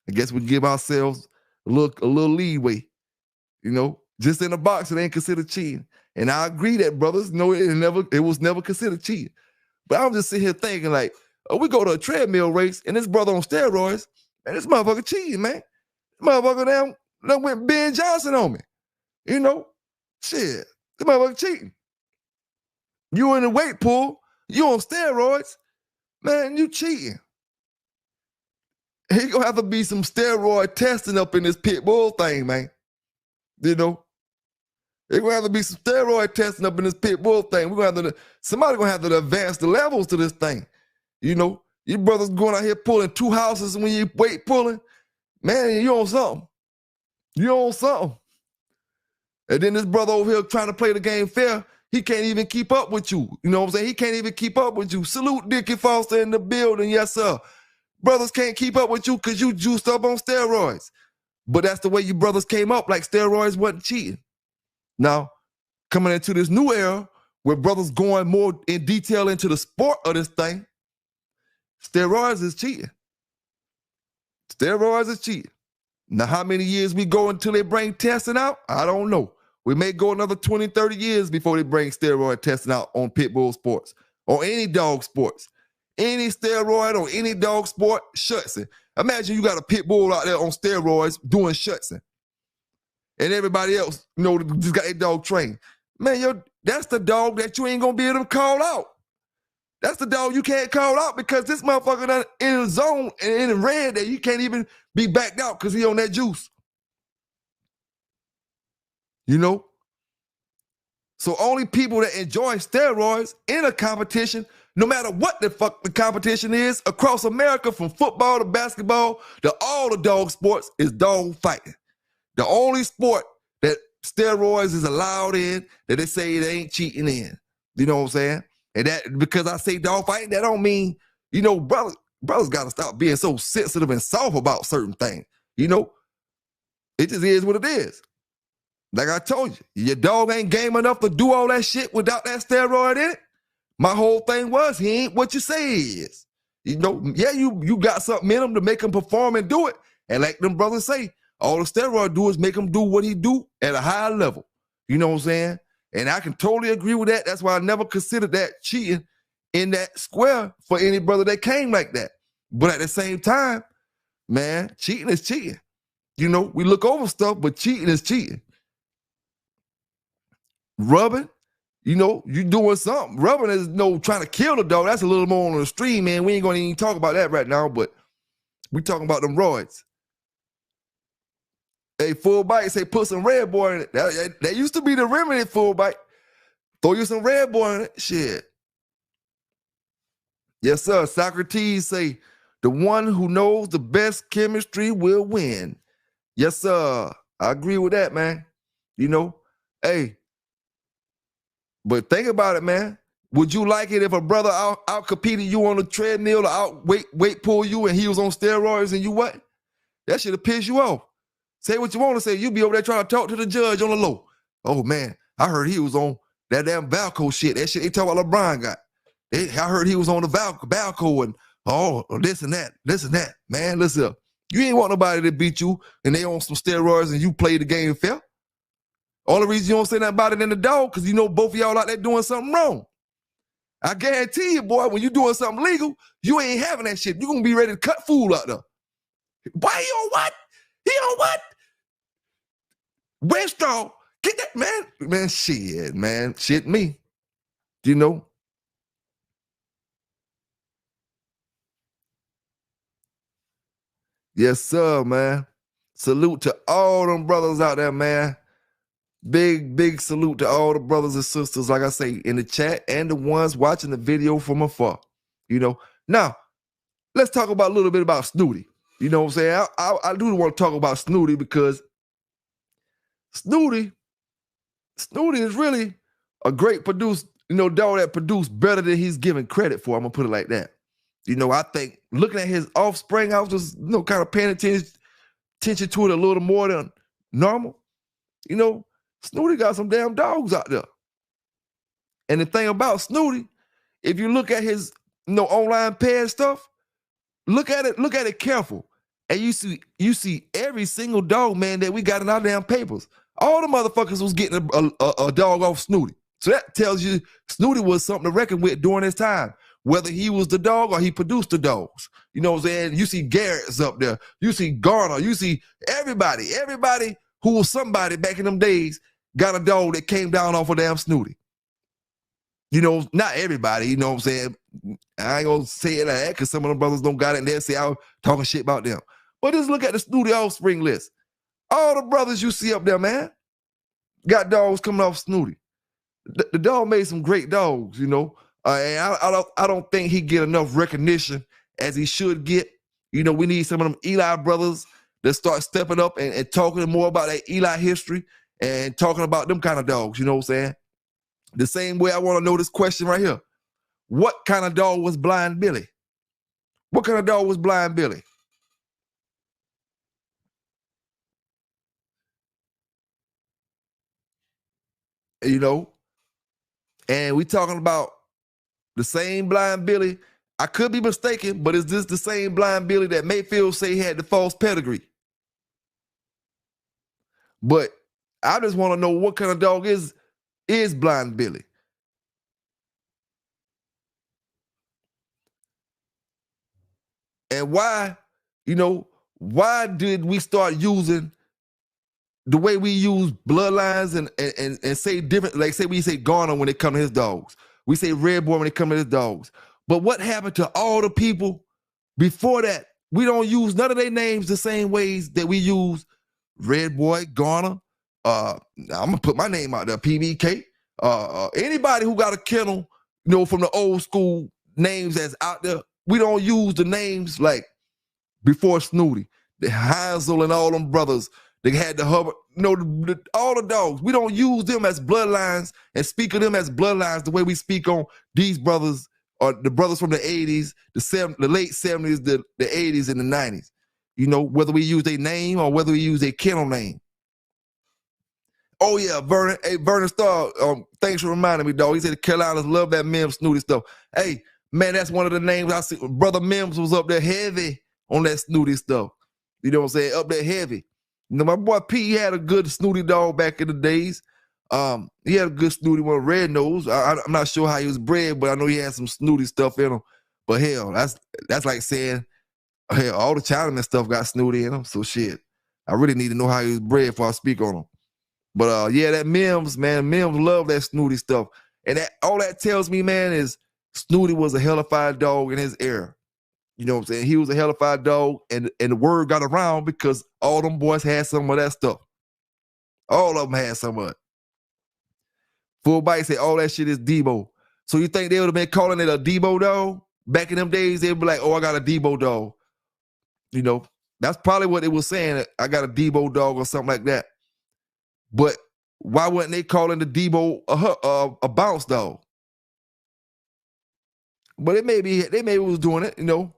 I guess we give ourselves a little leeway, you know. Just in a box, it ain't considered cheating. And I agree that brothers, no, it was never considered cheating. But I'm just sitting here thinking like, oh, we go to a treadmill race and this brother on steroids, and this motherfucker cheating, man. This motherfucker done went Ben Johnson on me. You know, shit, this motherfucker cheating. You in the weight pool, you on steroids, man, you cheating. He gonna have to be some steroid testing up in this pit bull thing, man. You know, it's gonna have to be some steroid testing up in this pit bull thing. We're gonna have to, somebody gonna have to advance the levels to this thing. You know, you brothers going out here pulling 2 houses when you weight pulling, man, you on something. You on something. And then this brother over here trying to play the game fair, he can't even keep up with you. You know what I'm saying? He can't even keep up with you. Salute Dickie Foster in the building, yes sir. Brothers can't keep up with you because you juiced up on steroids. But that's the way you brothers came up, like steroids wasn't cheating. Now, coming into this new era where brothers going more in detail into the sport of this thing, steroids is cheating. Steroids is cheating. Now, how many years we go until they bring testing out? I don't know. We may go another 20, 30 years before they bring steroid testing out on pit bull sports or any dog sports. Any steroid on any dog sport, shutsing. Imagine you got a pit bull out there on steroids doing shutsing. And everybody else, you know, just got their dog trained. Man, that's the dog that you ain't gonna be able to call out. That's the dog you can't call out because this motherfucker done in the zone and in the red that you can't even be backed out because he on that juice. You know? So only people that enjoy steroids in a competition, no matter what the fuck the competition is, across America from football to basketball to all the dog sports, is dog fighting. The only sport that steroids is allowed in that they say it ain't cheating in. You know what I'm saying? And that, because I say dog fighting, that don't mean, you know, brothers got to stop being so sensitive and soft about certain things. You know, it just is what it is. Like I told you, your dog ain't game enough to do all that shit without that steroid in it. My whole thing was, he ain't what you say he is. You know, yeah, you got something in him to make him perform and do it. And like them brothers say, all the steroid do is make him do what he do at a high level. You know what I'm saying? And I can totally agree with that. That's why I never considered that cheating in that square for any brother that came like that. But at the same time, man, cheating is cheating. You know, we look over stuff, but cheating is cheating. Rubbing, you know, you doing something. Rubbing is trying to kill the dog. That's a little more on the stream, man. We ain't gonna even talk about that right now, but we talking about them roids. Hey, full bite, say put some Red Bull in it. That used to be the remedy, full bite. Throw you some Red Bull in it. Shit. Yes, sir. Socrates say, the one who knows the best chemistry will win. Yes, sir. I agree with that, man. You know, hey, but think about it, man. Would you like it if a brother out competed you on the treadmill or out weight pull you and he was on steroids and you what? That should have pissed you off. Say what you want to say. You be over there trying to talk to the judge on the low. Oh, man, I heard he was on that damn Valco shit. That shit they talk about LeBron got. I heard he was on the Valco and this and that. Man, listen up. You ain't want nobody to beat you and they on some steroids and you play the game fair. Only reason you don't say nothing about it in the dog because you know both of y'all out there doing something wrong. I guarantee you, boy, when you doing something legal, you ain't having that shit. You gonna be ready to cut fool out there. Why he on what? He on what? Westall, get that, man. Man, shit, man. Shit me. You know? Yes, sir, man. Salute to all them brothers out there, man. Big salute to all the brothers and sisters, like I say, in the chat and the ones watching the video from afar. You know? Now, let's talk about a little bit about Snooty. You know what I'm saying? I do want to talk about Snooty because Snooty is really a great dog that produced better than he's given credit for. I'm going to put it like that. You know, I think looking at his offspring, I was just, kind of paying attention to it a little more than normal. You know, Snooty got some damn dogs out there. And the thing about Snooty, if you look at his, online pet stuff, look at it careful. And you see every single dog, man, that we got in our damn papers. All the motherfuckers was getting a dog off Snooty. So that tells you Snooty was something to reckon with during his time, whether he was the dog or he produced the dogs. You know what I'm saying? You see Garrett's up there. You see Garner. You see everybody who was somebody back in them days got a dog that came down off of damn Snooty. You know, not everybody, you know what I'm saying? I ain't gonna say it like that because some of them brothers don't got it and they'll say I was talking shit about them. But just look at the Snooty offspring list. All the brothers you see up there, man, got dogs coming off Snooty. The dog made some great dogs, you know. And I don't think he get enough recognition as he should get. You know, we need some of them Eli brothers that start stepping up and talking more about that Eli history and talking about them kind of dogs, you know what I'm saying? The same way I want to know this question right here. What kind of dog was Blind Billy? What kind of dog was Blind Billy? You know, and we talking about the same Blind Billy. I could be mistaken, but is this the same Blind Billy that Mayfield say he had the false pedigree? But I just want to know what kind of dog is Blind Billy. And why, you know, why did we start using the way we use bloodlines and say different, like say we say Garner when it comes to his dogs. We say Red Boy when it comes to his dogs. But what happened to all the people before that? We don't use none of their names the same ways that we use Red Boy, Garner. I'm gonna put my name out there, PBK. Anybody who got a kennel, you know, from the old school names that's out there, we don't use the names like before Snooty, the Hansel and all them brothers. They had the Hubbard, you know, all the dogs. We don't use them as bloodlines and speak of them as bloodlines the way we speak on these brothers or the brothers from the 80s, the late 70s, the 80s, and the 90s. You know, whether we use their name or whether we use their kennel name. Oh, yeah, Vernon. Hey, Vernon Starr, thanks for reminding me, dog. He said the Carolinas love that Mims Snooty stuff. Hey, man, that's one of the names I see. Brother Mims was up there heavy on that Snooty stuff. You know what I'm saying? Up there heavy. You know, my boy P, he had a good Snooty dog back in the days. He had a good Snooty one, Red Nose. I'm not sure how he was bred, but I know he had some Snooty stuff in him. But hell, that's like saying, hell, all the Chinaman stuff got Snooty in them. So shit, I really need to know how he was bred before I speak on him. But yeah, that Mims, man, Mims love that Snooty stuff. And that all that tells me, man, is Snooty was a hellified dog in his era. You know what I'm saying? He was a hellified dog, and the word got around because all them boys had some of that stuff. All of them had some of it. Full Bite say all that shit is Debo. So you think they would have been calling it a Debo dog? Back in them days, they'd be like, oh, I got a Debo dog. You know, that's probably what they were saying. I got a Debo dog or something like that. But why wasn't they calling the Debo a bounce dog? But they maybe was doing it, you know.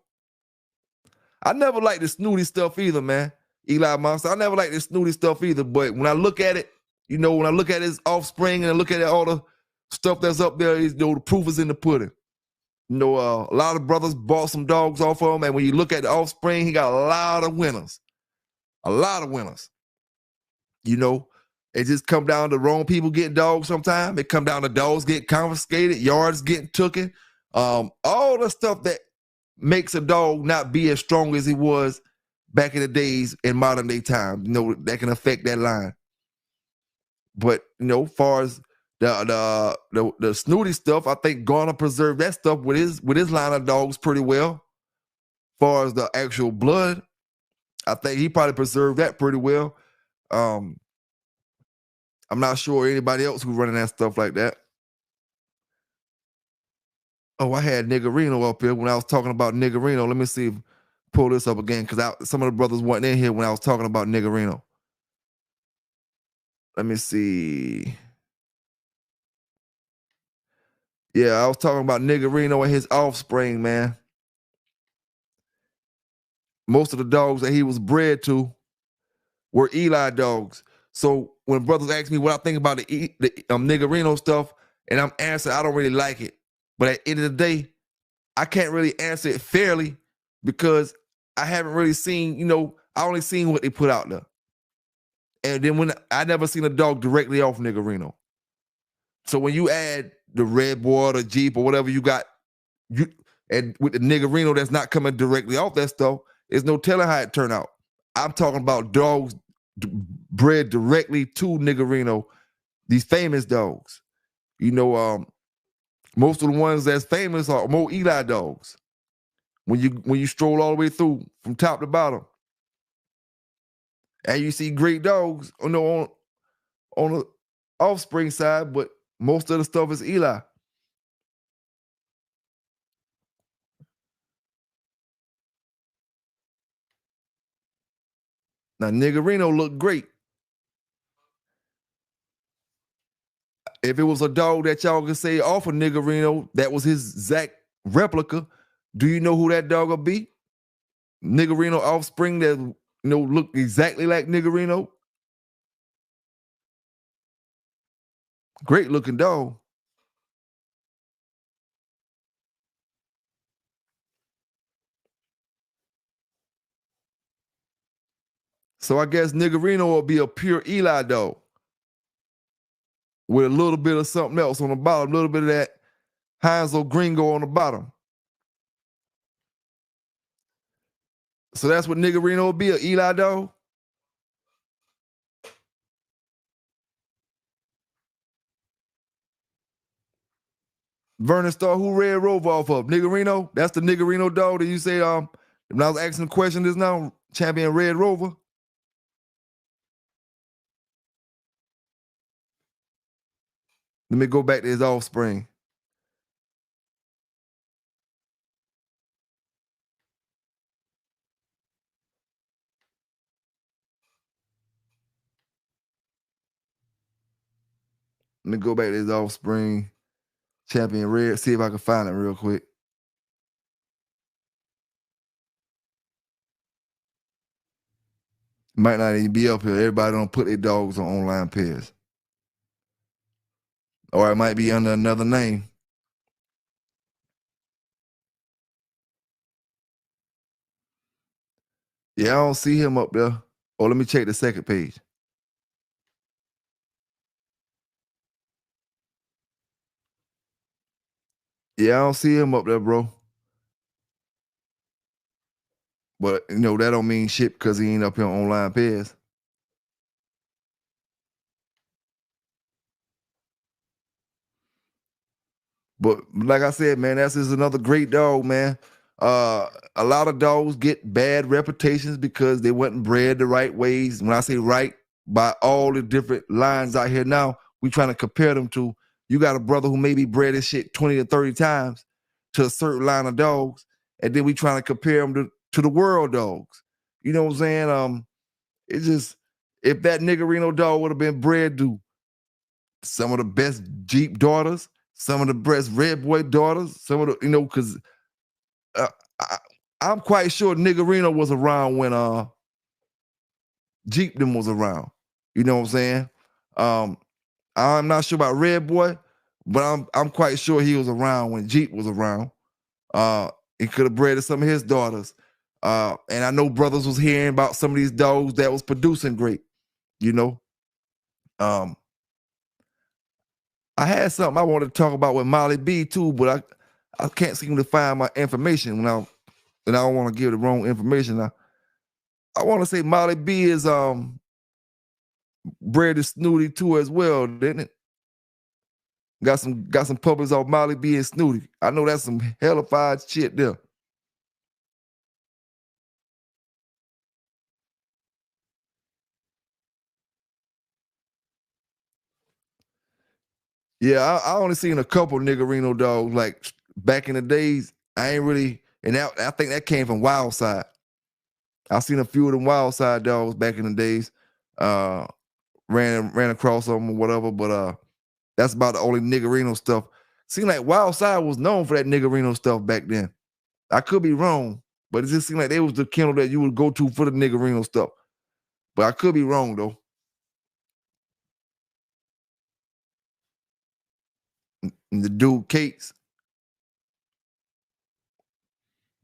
I never liked the Snooty stuff either, man. Eli Monster. I never liked the Snooty stuff either. But when I look at it, you know, when I look at his offspring and I look at all the stuff that's up there, you know, the proof is in the pudding. You know, a lot of brothers bought some dogs off of him, and when you look at the offspring, he got a lot of winners. A lot of winners. You know, it just come down to wrong people getting dogs sometimes. It come down to dogs getting confiscated, yards getting taken. All the stuff that makes a dog not be as strong as he was back in the days in modern day times, you know, that can affect that line. But, you know, as far as the Snooty stuff, I think Garner preserved that stuff with his line of dogs pretty well. As far as the actual blood, I think he probably preserved that pretty well. I'm not sure anybody else who's running that stuff like that. Oh, I had Niggerino up here when I was talking about Niggerino. Let me see if pull this up again because some of the brothers weren't in here when I was talking about Niggerino. Let me see. Yeah, I was talking about Niggerino and his offspring, man. Most of the dogs that he was bred to were Eli dogs. So when brothers ask me what I think about the Niggerino stuff, and I'm answering, I don't really like it. But at the end of the day, I can't really answer it fairly because I haven't really seen, I only seen what they put out there. And then when I never seen a dog directly off Niggerino. So when you add the Red Boy or the Jeep or whatever you got, and with the Niggerino that's not coming directly off that stuff, there's no telling how it turn out. I'm talking about dogs bred directly to Niggerino, these famous dogs. Most of the ones that's famous are more Eli dogs. When you stroll all the way through from top to bottom, and you see great dogs on the offspring side, but most of the stuff is Eli. Now Niggerino looked great. If it was a dog that y'all could say off of Niggerino, that was his exact replica, do you know who that dog will be? Niggerino offspring that look exactly like Niggerino. Great looking dog. So I guess Niggerino will be a pure Eli dog with a little bit of something else on the bottom, a little bit of that Heinzel Gringo on the bottom. So that's what Niggerino will be, an Eli dog? Vernon Starr, who Red Rover off of? Niggerino? That's the Niggerino dog that you say, when I was asking the question just now, champion Red Rover? Let me go back to his offspring. Let me go back to his offspring, champion Red, see if I can find it real quick. Might not even be up here. Everybody don't put their dogs on online pairs. Or it might be under another name. Yeah, I don't see him up there. Oh, let me check the second page. Yeah, I don't see him up there, bro. But, that don't mean shit because he ain't up here on online pairs. But like I said, man, that's just another great dog, man. A lot of dogs get bad reputations because they wasn't bred the right ways. When I say right, by all the different lines out here now, we trying to compare them to. You got a brother who maybe bred this shit 20 to 30 times to a certain line of dogs, and then we trying to compare them to the world dogs. You know what I'm saying? It's just, if that Niggerino dog would have been bred to some of the best Jeep daughters, some of the best Red Boy daughters, some of the, because I'm quite sure Niggerino was around when Jeep them was around. You know what I'm saying? I'm not sure about Red Boy, but I'm quite sure he was around when Jeep was around. He could have bred some of his daughters. And I know brothers was hearing about some of these dogs that was producing great, I had something I wanted to talk about with Molly B too, but I can't seem to find my information and I don't want to give the wrong information. I want to say Molly B is bred to Snooty too as well, didn't it? Got some puppies off Molly B and Snooty. I know that's some hellified shit there. Yeah, I only seen a couple Niggerino dogs like back in the days. I ain't really, and I think that came from Wild Side. I seen a few of them Wild Side dogs back in the days. Ran across them or whatever, but that's about the only Niggerino stuff. Seemed like Wild Side was known for that Niggerino stuff back then. I could be wrong, but it just seemed like they was the kennel that you would go to for the Niggerino stuff. But I could be wrong though. And the dude Cates.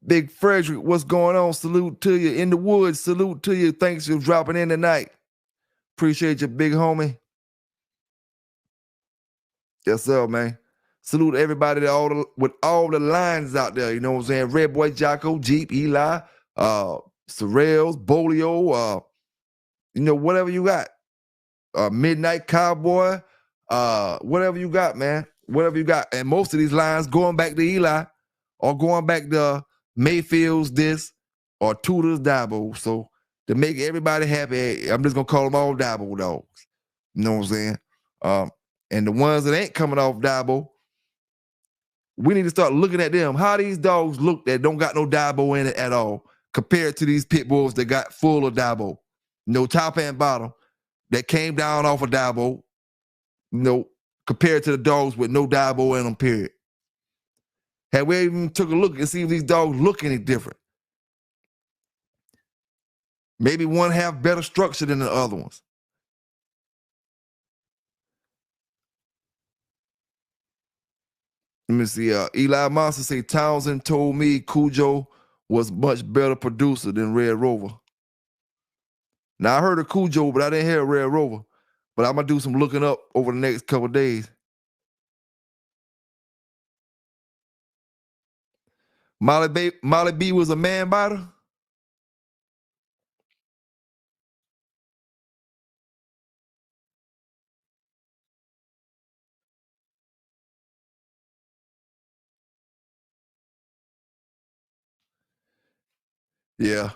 Big Frederick, what's going on? Salute to you. In the woods, salute to you. Thanks for dropping in tonight. Appreciate you, big homie. Yes, sir, man. Salute everybody that with all the lines out there. You know what I'm saying? Red Boy, Jocko, Jeep, Eli, Sorrells, Bolio, whatever you got. Midnight Cowboy, whatever you got, man. Whatever you got. And most of these lines going back to Eli or going back to Mayfield's this or Tudor's Dabo. So to make everybody happy, I'm just going to call them all Dabo dogs. You know what I'm saying? And the ones that ain't coming off Dabo, we need to start looking at them. How these dogs look that don't got no Dabo in it at all compared to these pit bulls that got full of Dabo. No top and bottom that came down off of Dabo, compared to the dogs with no Dabo in them, period. Had we even took a look and see if these dogs look any different? Maybe one have better structure than the other ones. Let me see. Eli Monster say Townsend told me Cujo was much better producer than Red Rover. Now I heard of Cujo, but I didn't hear Red Rover. But I'm gonna do some looking up over the next couple of days. Molly B was a man biter. Yeah.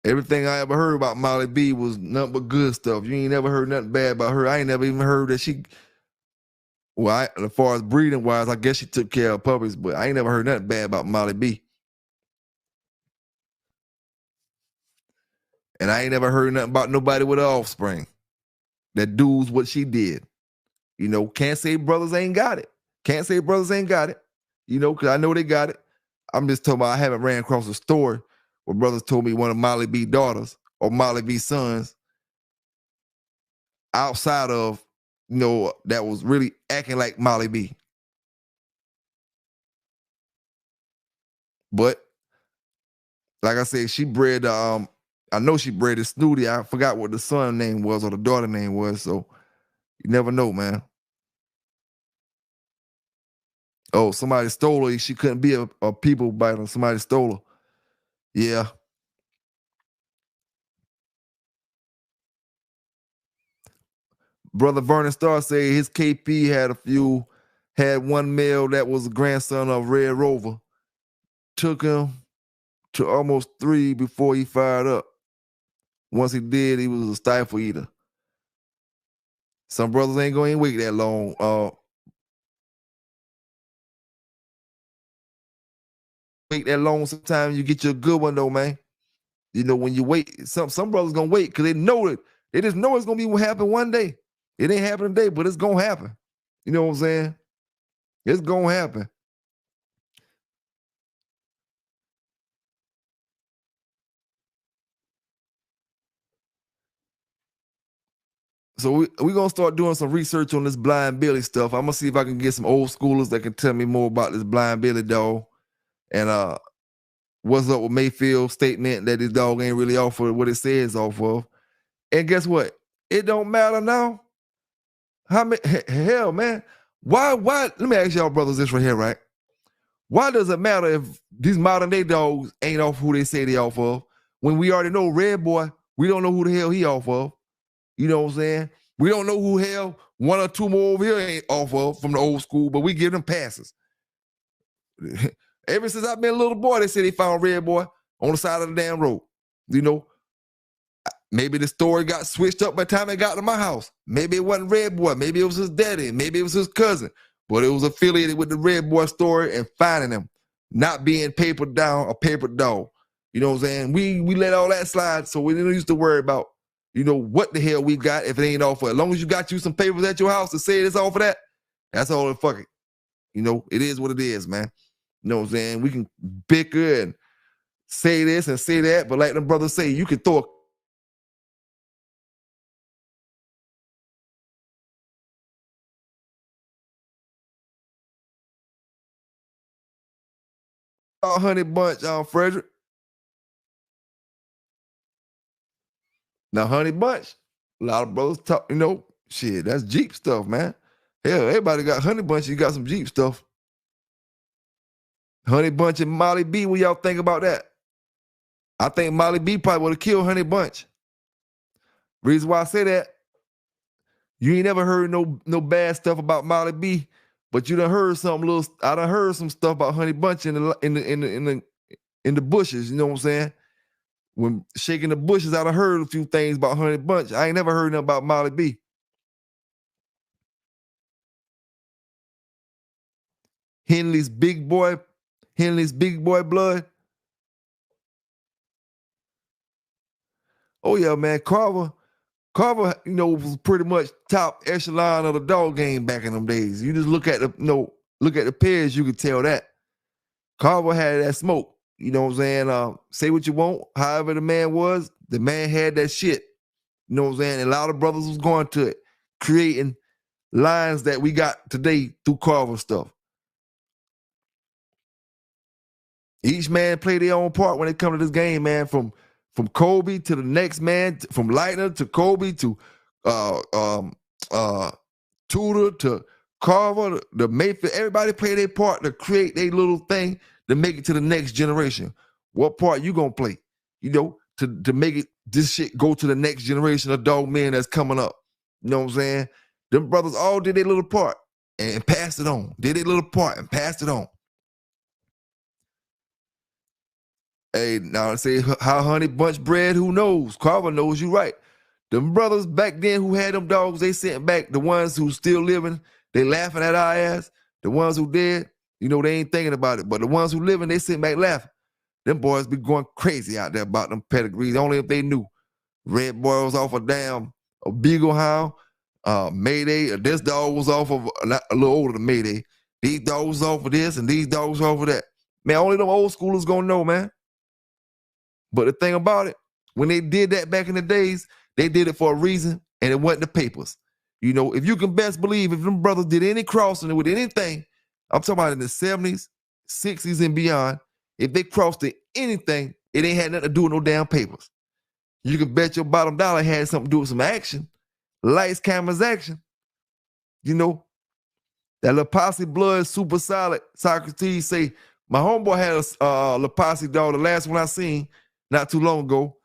Everything I ever heard about Molly B was nothing but good stuff. You ain't never heard nothing bad about her. I ain't never even heard that she, as far as breeding wise, I guess she took care of puppies, but I ain't never heard nothing bad about Molly B. And I ain't never heard nothing about nobody with an offspring that does what she did. Can't say brothers ain't got it. Can't say brothers ain't got it. Because I know they got it. I'm just talking about I haven't ran across a story where brothers told me one of Molly B daughters or Molly B sons outside of, that was really acting like Molly B. But like I said, she bred I know she bred a Snooty. I forgot what the son name was or the daughter name was, so you never know, man. Oh, somebody stole her. She couldn't be a people biter. Somebody stole her. Yeah. Brother Vernon Starr said his KP had one male that was a grandson of Red Rover. Took him to almost 3 before he fired up. Once he did, he was a stifle eater. Some brothers ain't going to wait that long. Wait that long, sometimes you get you a good one though, man. When you wait, some brothers gonna wait because they know it. They just know it's gonna be what happen one day. It ain't happening today, but it's gonna happen. You know what I'm saying? It's gonna happen. So we gonna start doing some research on this Blind Billy stuff. I'm gonna see if I can get some old schoolers that can tell me more about this Blind Billy dog. And what's up with Mayfield's statement that this dog ain't really off of what it says off of. And guess what? It don't matter now. How many hell, man? Why? Let me ask y'all brothers this right here, right? Why does it matter if these modern day dogs ain't off who they say they off of? When we already know Red Boy, we don't know who the hell he off of. You know what I'm saying? We don't know who hell one or two more over here ain't off of from the old school, but we give them passes. Ever since I've been a little boy, they say they found Red Boy on the side of the damn road. Maybe the story got switched up by the time it got to my house. Maybe it wasn't Red Boy. Maybe it was his daddy. Maybe it was his cousin. But it was affiliated with the Red Boy story and finding him, not being papered down, a paper dog. You know what I'm saying? We let all that slide, so we didn't used to worry about, what the hell we got if it ain't off of it. As long as you got you some papers at your house to say it's off of that, that's all it fuck it. It is what it is, man. You know what I'm saying? We can bicker and say this and say that, but like the brothers say, you can throw Honey Bunch, Frederick? Now, Honey Bunch, a lot of brothers talk, shit, that's Jeep stuff, man. Hell, everybody got Honey Bunch, you got some Jeep stuff. Honey Bunch and Molly B, what y'all think about that? I think Molly B probably would have killed Honey Bunch. Reason why I say that, you ain't never heard no bad stuff about Molly B, but you done heard I done heard some stuff about Honey Bunch in the bushes, you know what I'm saying? When shaking the bushes, I done heard a few things about Honey Bunch. I ain't never heard nothing about Molly B. Henley's big boy blood. Oh yeah, man. Carver, was pretty much top echelon of the dog game back in them days. You just look at the pairs, you could tell that. Carver had that smoke. You know what I'm saying? Say what you want. However the man was, the man had that shit. You know what I'm saying? And a lot of brothers was going to it, creating lines that we got today through Carver stuff. Each man played their own part when it comes to this game, man. From Kobe to the next man, from Leitner to Kobe to Tudor to Carver to Mayfield. Everybody played their part to create their little thing to make it to the next generation. What part you gonna play? To make this shit go to the next generation of dog men that's coming up. You know what I'm saying? Them brothers all did their little part and passed it on. Did their little part and passed it on. Hey, now say how Honey Bunch bred, who knows? Carver knows, you right. Them brothers back then who had them dogs, they sent back the ones who still living, they laughing at our ass. The ones who dead, they ain't thinking about it. But the ones who living, they sitting back laughing. Them boys be going crazy out there about them pedigrees, only if they knew. Red boy was off a Beagle Hound, Mayday. This dog was off of a little older than Mayday. These dogs was off of this and these dogs was off of that. Man, only them old schoolers gonna know, man. But the thing about it, when they did that back in the days, they did it for a reason, and it wasn't the papers. If you can best believe, if them brothers did any crossing with anything, I'm talking about in the 70s, 60s, and beyond, if they crossed to anything, it ain't had nothing to do with no damn papers. You can bet your bottom dollar it had something to do with some action. Lights, cameras, action. That La Posse blood super solid. Socrates say, my homeboy had a La Posse dog, the last one I seen not too long ago.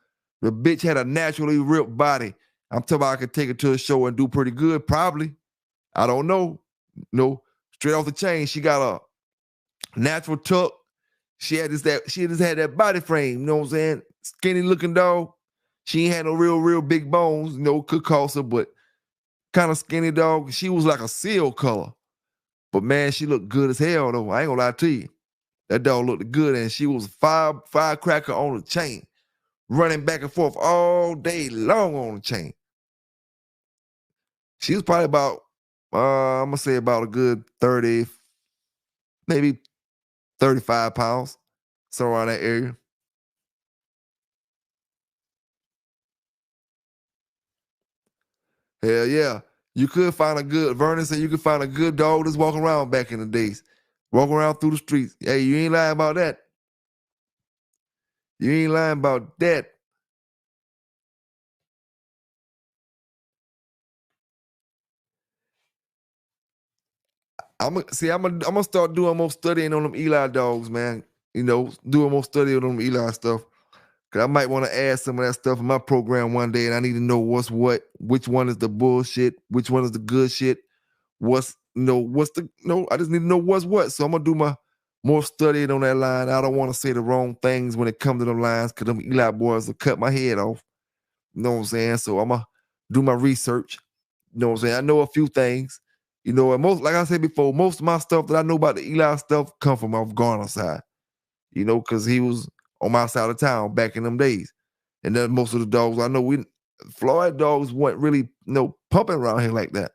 The bitch had a naturally ripped body. I'm talking about I could take it to a show and do pretty good, probably. I don't know. Straight off the chain, she got a natural tuck. She just had that body frame, you know what I'm saying? Skinny looking dog. She ain't had no real big bones, could cost her, but kind of skinny dog. She was like a seal color. But man, she looked good as hell though. I ain't gonna lie to you. That dog looked good, and she was a firecracker on the chain, running back and forth all day long on the chain. She was probably about, I'm gonna say about a good 30, maybe 35 pounds, somewhere around that area. Hell yeah. You could find Vernon said you could find a good dog that's walking around back in the days. Walking around through the streets. Hey, you ain't lying about that. You ain't lying about that. I'm gonna start doing more studying on them Eli dogs, man. Doing more study on them Eli stuff. Cause I might want to add some of that stuff in my program one day, and I need to know what's what, which one is the bullshit, which one is the good shit, I just need to know what's what. So I'm gonna do more studying on that line. I don't want to say the wrong things when it comes to them lines, cause them Eli boys will cut my head off. You know what I'm saying? So I'm gonna do my research. You know what I'm saying? I know a few things. And like I said before, most of my stuff that I know about the Eli stuff come from off Garner's side. Because he was on my side of town back in them days. And then most of the dogs I know, Floyd dogs weren't really pumping around here like that.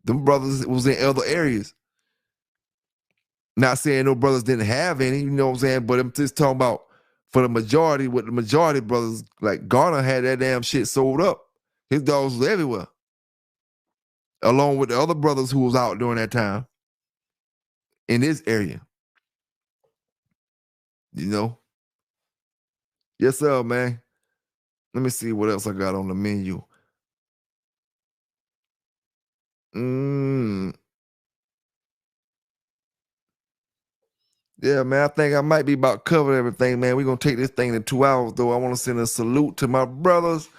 Them brothers was in other areas. Not saying no brothers didn't have any, you know what I'm saying? But I'm just talking about for the majority, with the majority brothers, like Garner had that damn shit sold up. His dogs was everywhere. Along with the other brothers who was out during that time in this area. You know? Yes, sir, man. Let me see what else I got on the menu. Yeah, man, I think I might be about covered everything, man. We're going to take this thing to 2 hours, though. I want to send a salute to my brothers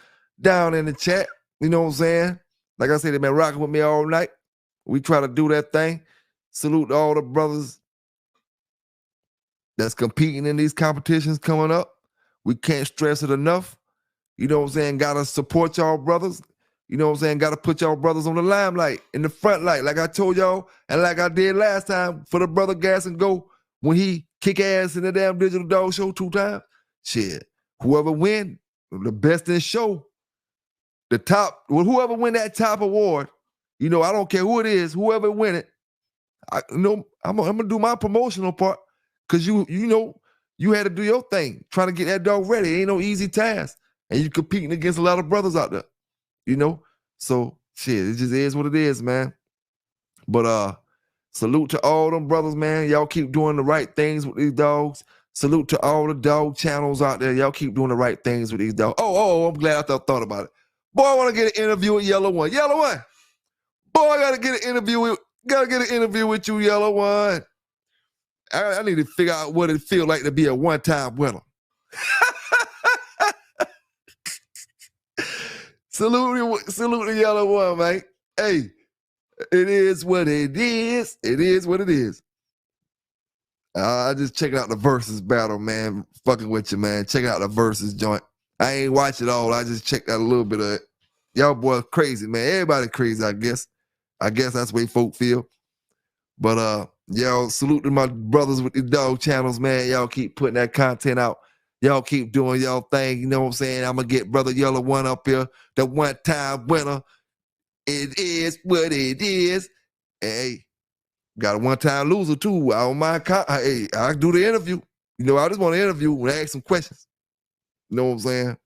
down in the chat. You know what I'm saying? Like I said, they've been rocking with me all night. We try to do that thing. Salute to all the brothers that's competing in these competitions coming up. We can't stress it enough. You know what I'm saying? Gotta support y'all brothers. You know what I'm saying? Gotta put y'all brothers on the limelight, in the front light, like I told y'all, and like I did last time for the brother Gas and Go when he kick ass in the damn Digital Dog Show 2 times. Shit. Whoever win, the best in show, the top, whoever win that top award, you know, I don't care who it is, whoever win it, I'm gonna do my promotional part, because you know, you had to do your thing, trying to get that dog ready. It ain't no easy task. And you competing against a lot of brothers out there, you know? So, shit, it just is what it is, man. But salute to all them brothers, man. Y'all keep doing the right things with these dogs. Salute to all the dog channels out there. Y'all keep doing the right things with these dogs. Oh, I'm glad I thought about it. Boy, I want to get an interview with Yellow One. Yellow One. Boy, I gotta get an interview with you, Yellow One. I need to figure out what it feels like to be a one-time winner. Salute the Yellow One, man. Hey, it is what it is. It is what it is. I just check out the versus battle, man. Fucking with you, man. Check out the versus joint. I ain't watch it all. I just checked out a little bit of it. Y'all boys crazy, man. Everybody crazy, I guess. I guess that's the way folk feel. But y'all, salute to my brothers with the dog channels, man. Y'all keep putting that content out. Y'all keep doing y'all thing. You know what I'm saying? I'm going to get Brother Yellow One up here, the one-time winner. It is what it is. Hey, got a one-time loser, too. I don't mind. Hey, I do the interview. You know, I just want to interview and ask some questions. You know what I'm saying?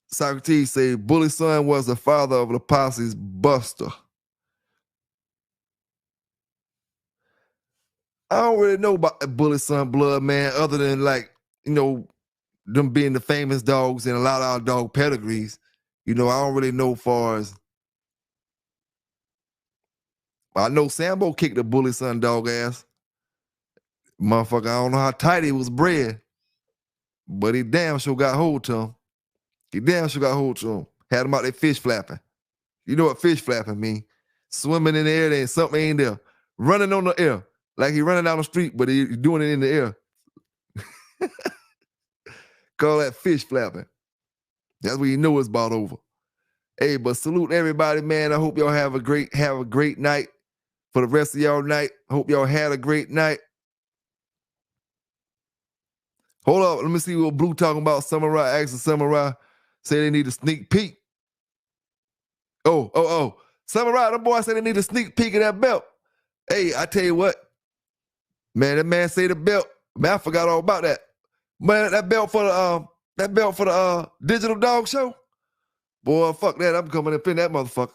Socrates say, Bully's son was the father of the posse's buster. I don't really know about the Bully Son blood, man, other than, like, you know, them being the famous dogs and a lot of our dog pedigrees. You know, I don't really know far as. I know Sambo kicked the Bully Son dog ass. Motherfucker, I don't know how tight he was bred, but he damn sure got hold to him. Had him out there fish flapping. You know what fish flapping mean? Swimming in the air, and something ain't there. Running on the air. Like he running down the street, but he doing it in the air. Call that fish flapping. That's when you know it's about over. Hey, but salute everybody, man. I hope y'all have a great night for the rest of y'all night. Hope y'all had a great night. Hold up, let me see what Blue talking about. Samurai asked the Samurai, say they need a sneak peek. Oh. Samurai, the boy said they need a sneak peek of that belt. Hey, I tell you what, man, that man say the belt. Man, I forgot all about that. Man, that belt for the Digital Dog Show. Boy, fuck that. I'm coming up in that motherfucker.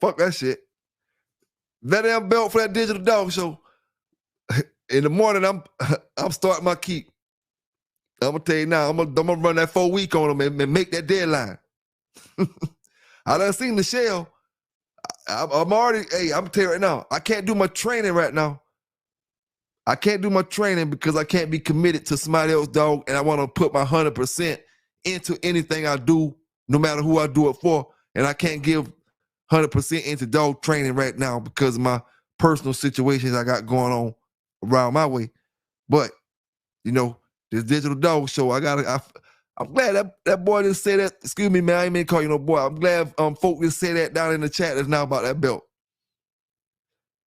Fuck that shit. That damn belt for that Digital Dog Show. In the morning, I'm starting my keep. I'm gonna tell you now, I'm gonna run that 4 week on them and make that deadline. I done seen the shell. I'm already, hey, I'm gonna tell you right now, I can't do my training right now. I can't do my training because I can't be committed to somebody else's dog, and I want to put my 100% into anything I do, no matter who I do it for. And I can't give 100% into dog training right now because of my personal situations I got going on around my way. But, you know, this Digital Dog Show, I'm glad that boy didn't say that. Excuse me, man, I ain't mean to call you no boy. I'm glad folk didn't say that down in the chat that's now about that belt.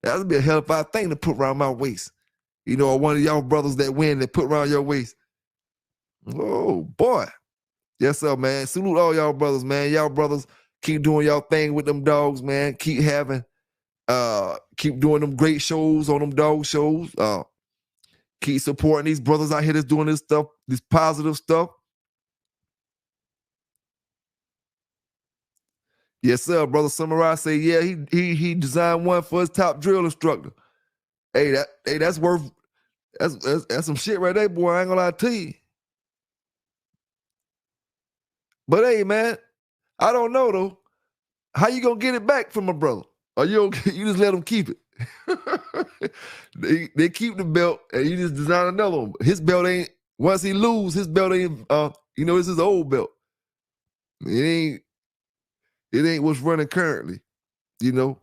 That would be a hell of a thing to put around my waist. You know, one of y'all brothers that win that put around your waist. Oh, boy. Yes, sir, man. Salute all y'all brothers, man. Y'all brothers keep doing y'all thing with them dogs, man. Keep doing them great shows on them dog shows. Keep supporting these brothers out here that's doing this stuff, this positive stuff. Yes, sir. Brother Samurai say, yeah, he designed one for his top drill instructor. Hey, that's worth That's some shit right there, boy. I ain't gonna lie to you. But hey, man, I don't know though. How you gonna get it back from a brother? Or you just let him keep it? they keep the belt and you just design another one. His belt ain't, once he lose, his belt ain't it's his old belt. It ain't what's running currently, you know.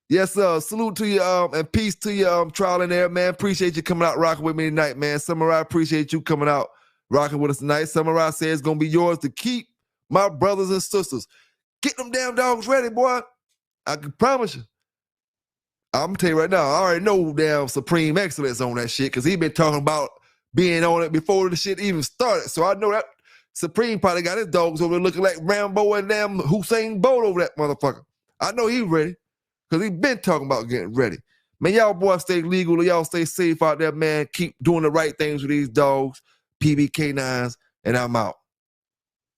Yes, salute to you, and peace to you, trial and error, man. Appreciate you coming out rocking with me tonight, man. Samurai, appreciate you coming out rocking with us tonight. Samurai says it's gonna be yours to keep, my brothers and sisters. Get them damn dogs ready, boy. I can promise you. I'm gonna tell you right now, I already know damn Supreme Excellence on that shit because he been talking about being on it before the shit even started. So I know that Supreme probably got his dogs over there looking like Rambo and damn Hussein Bolt over that motherfucker. I know he ready because he been talking about getting ready. Man, y'all boys stay legal. Y'all stay safe out there, man. Keep doing the right things with these dogs, PBK9s, and I'm out.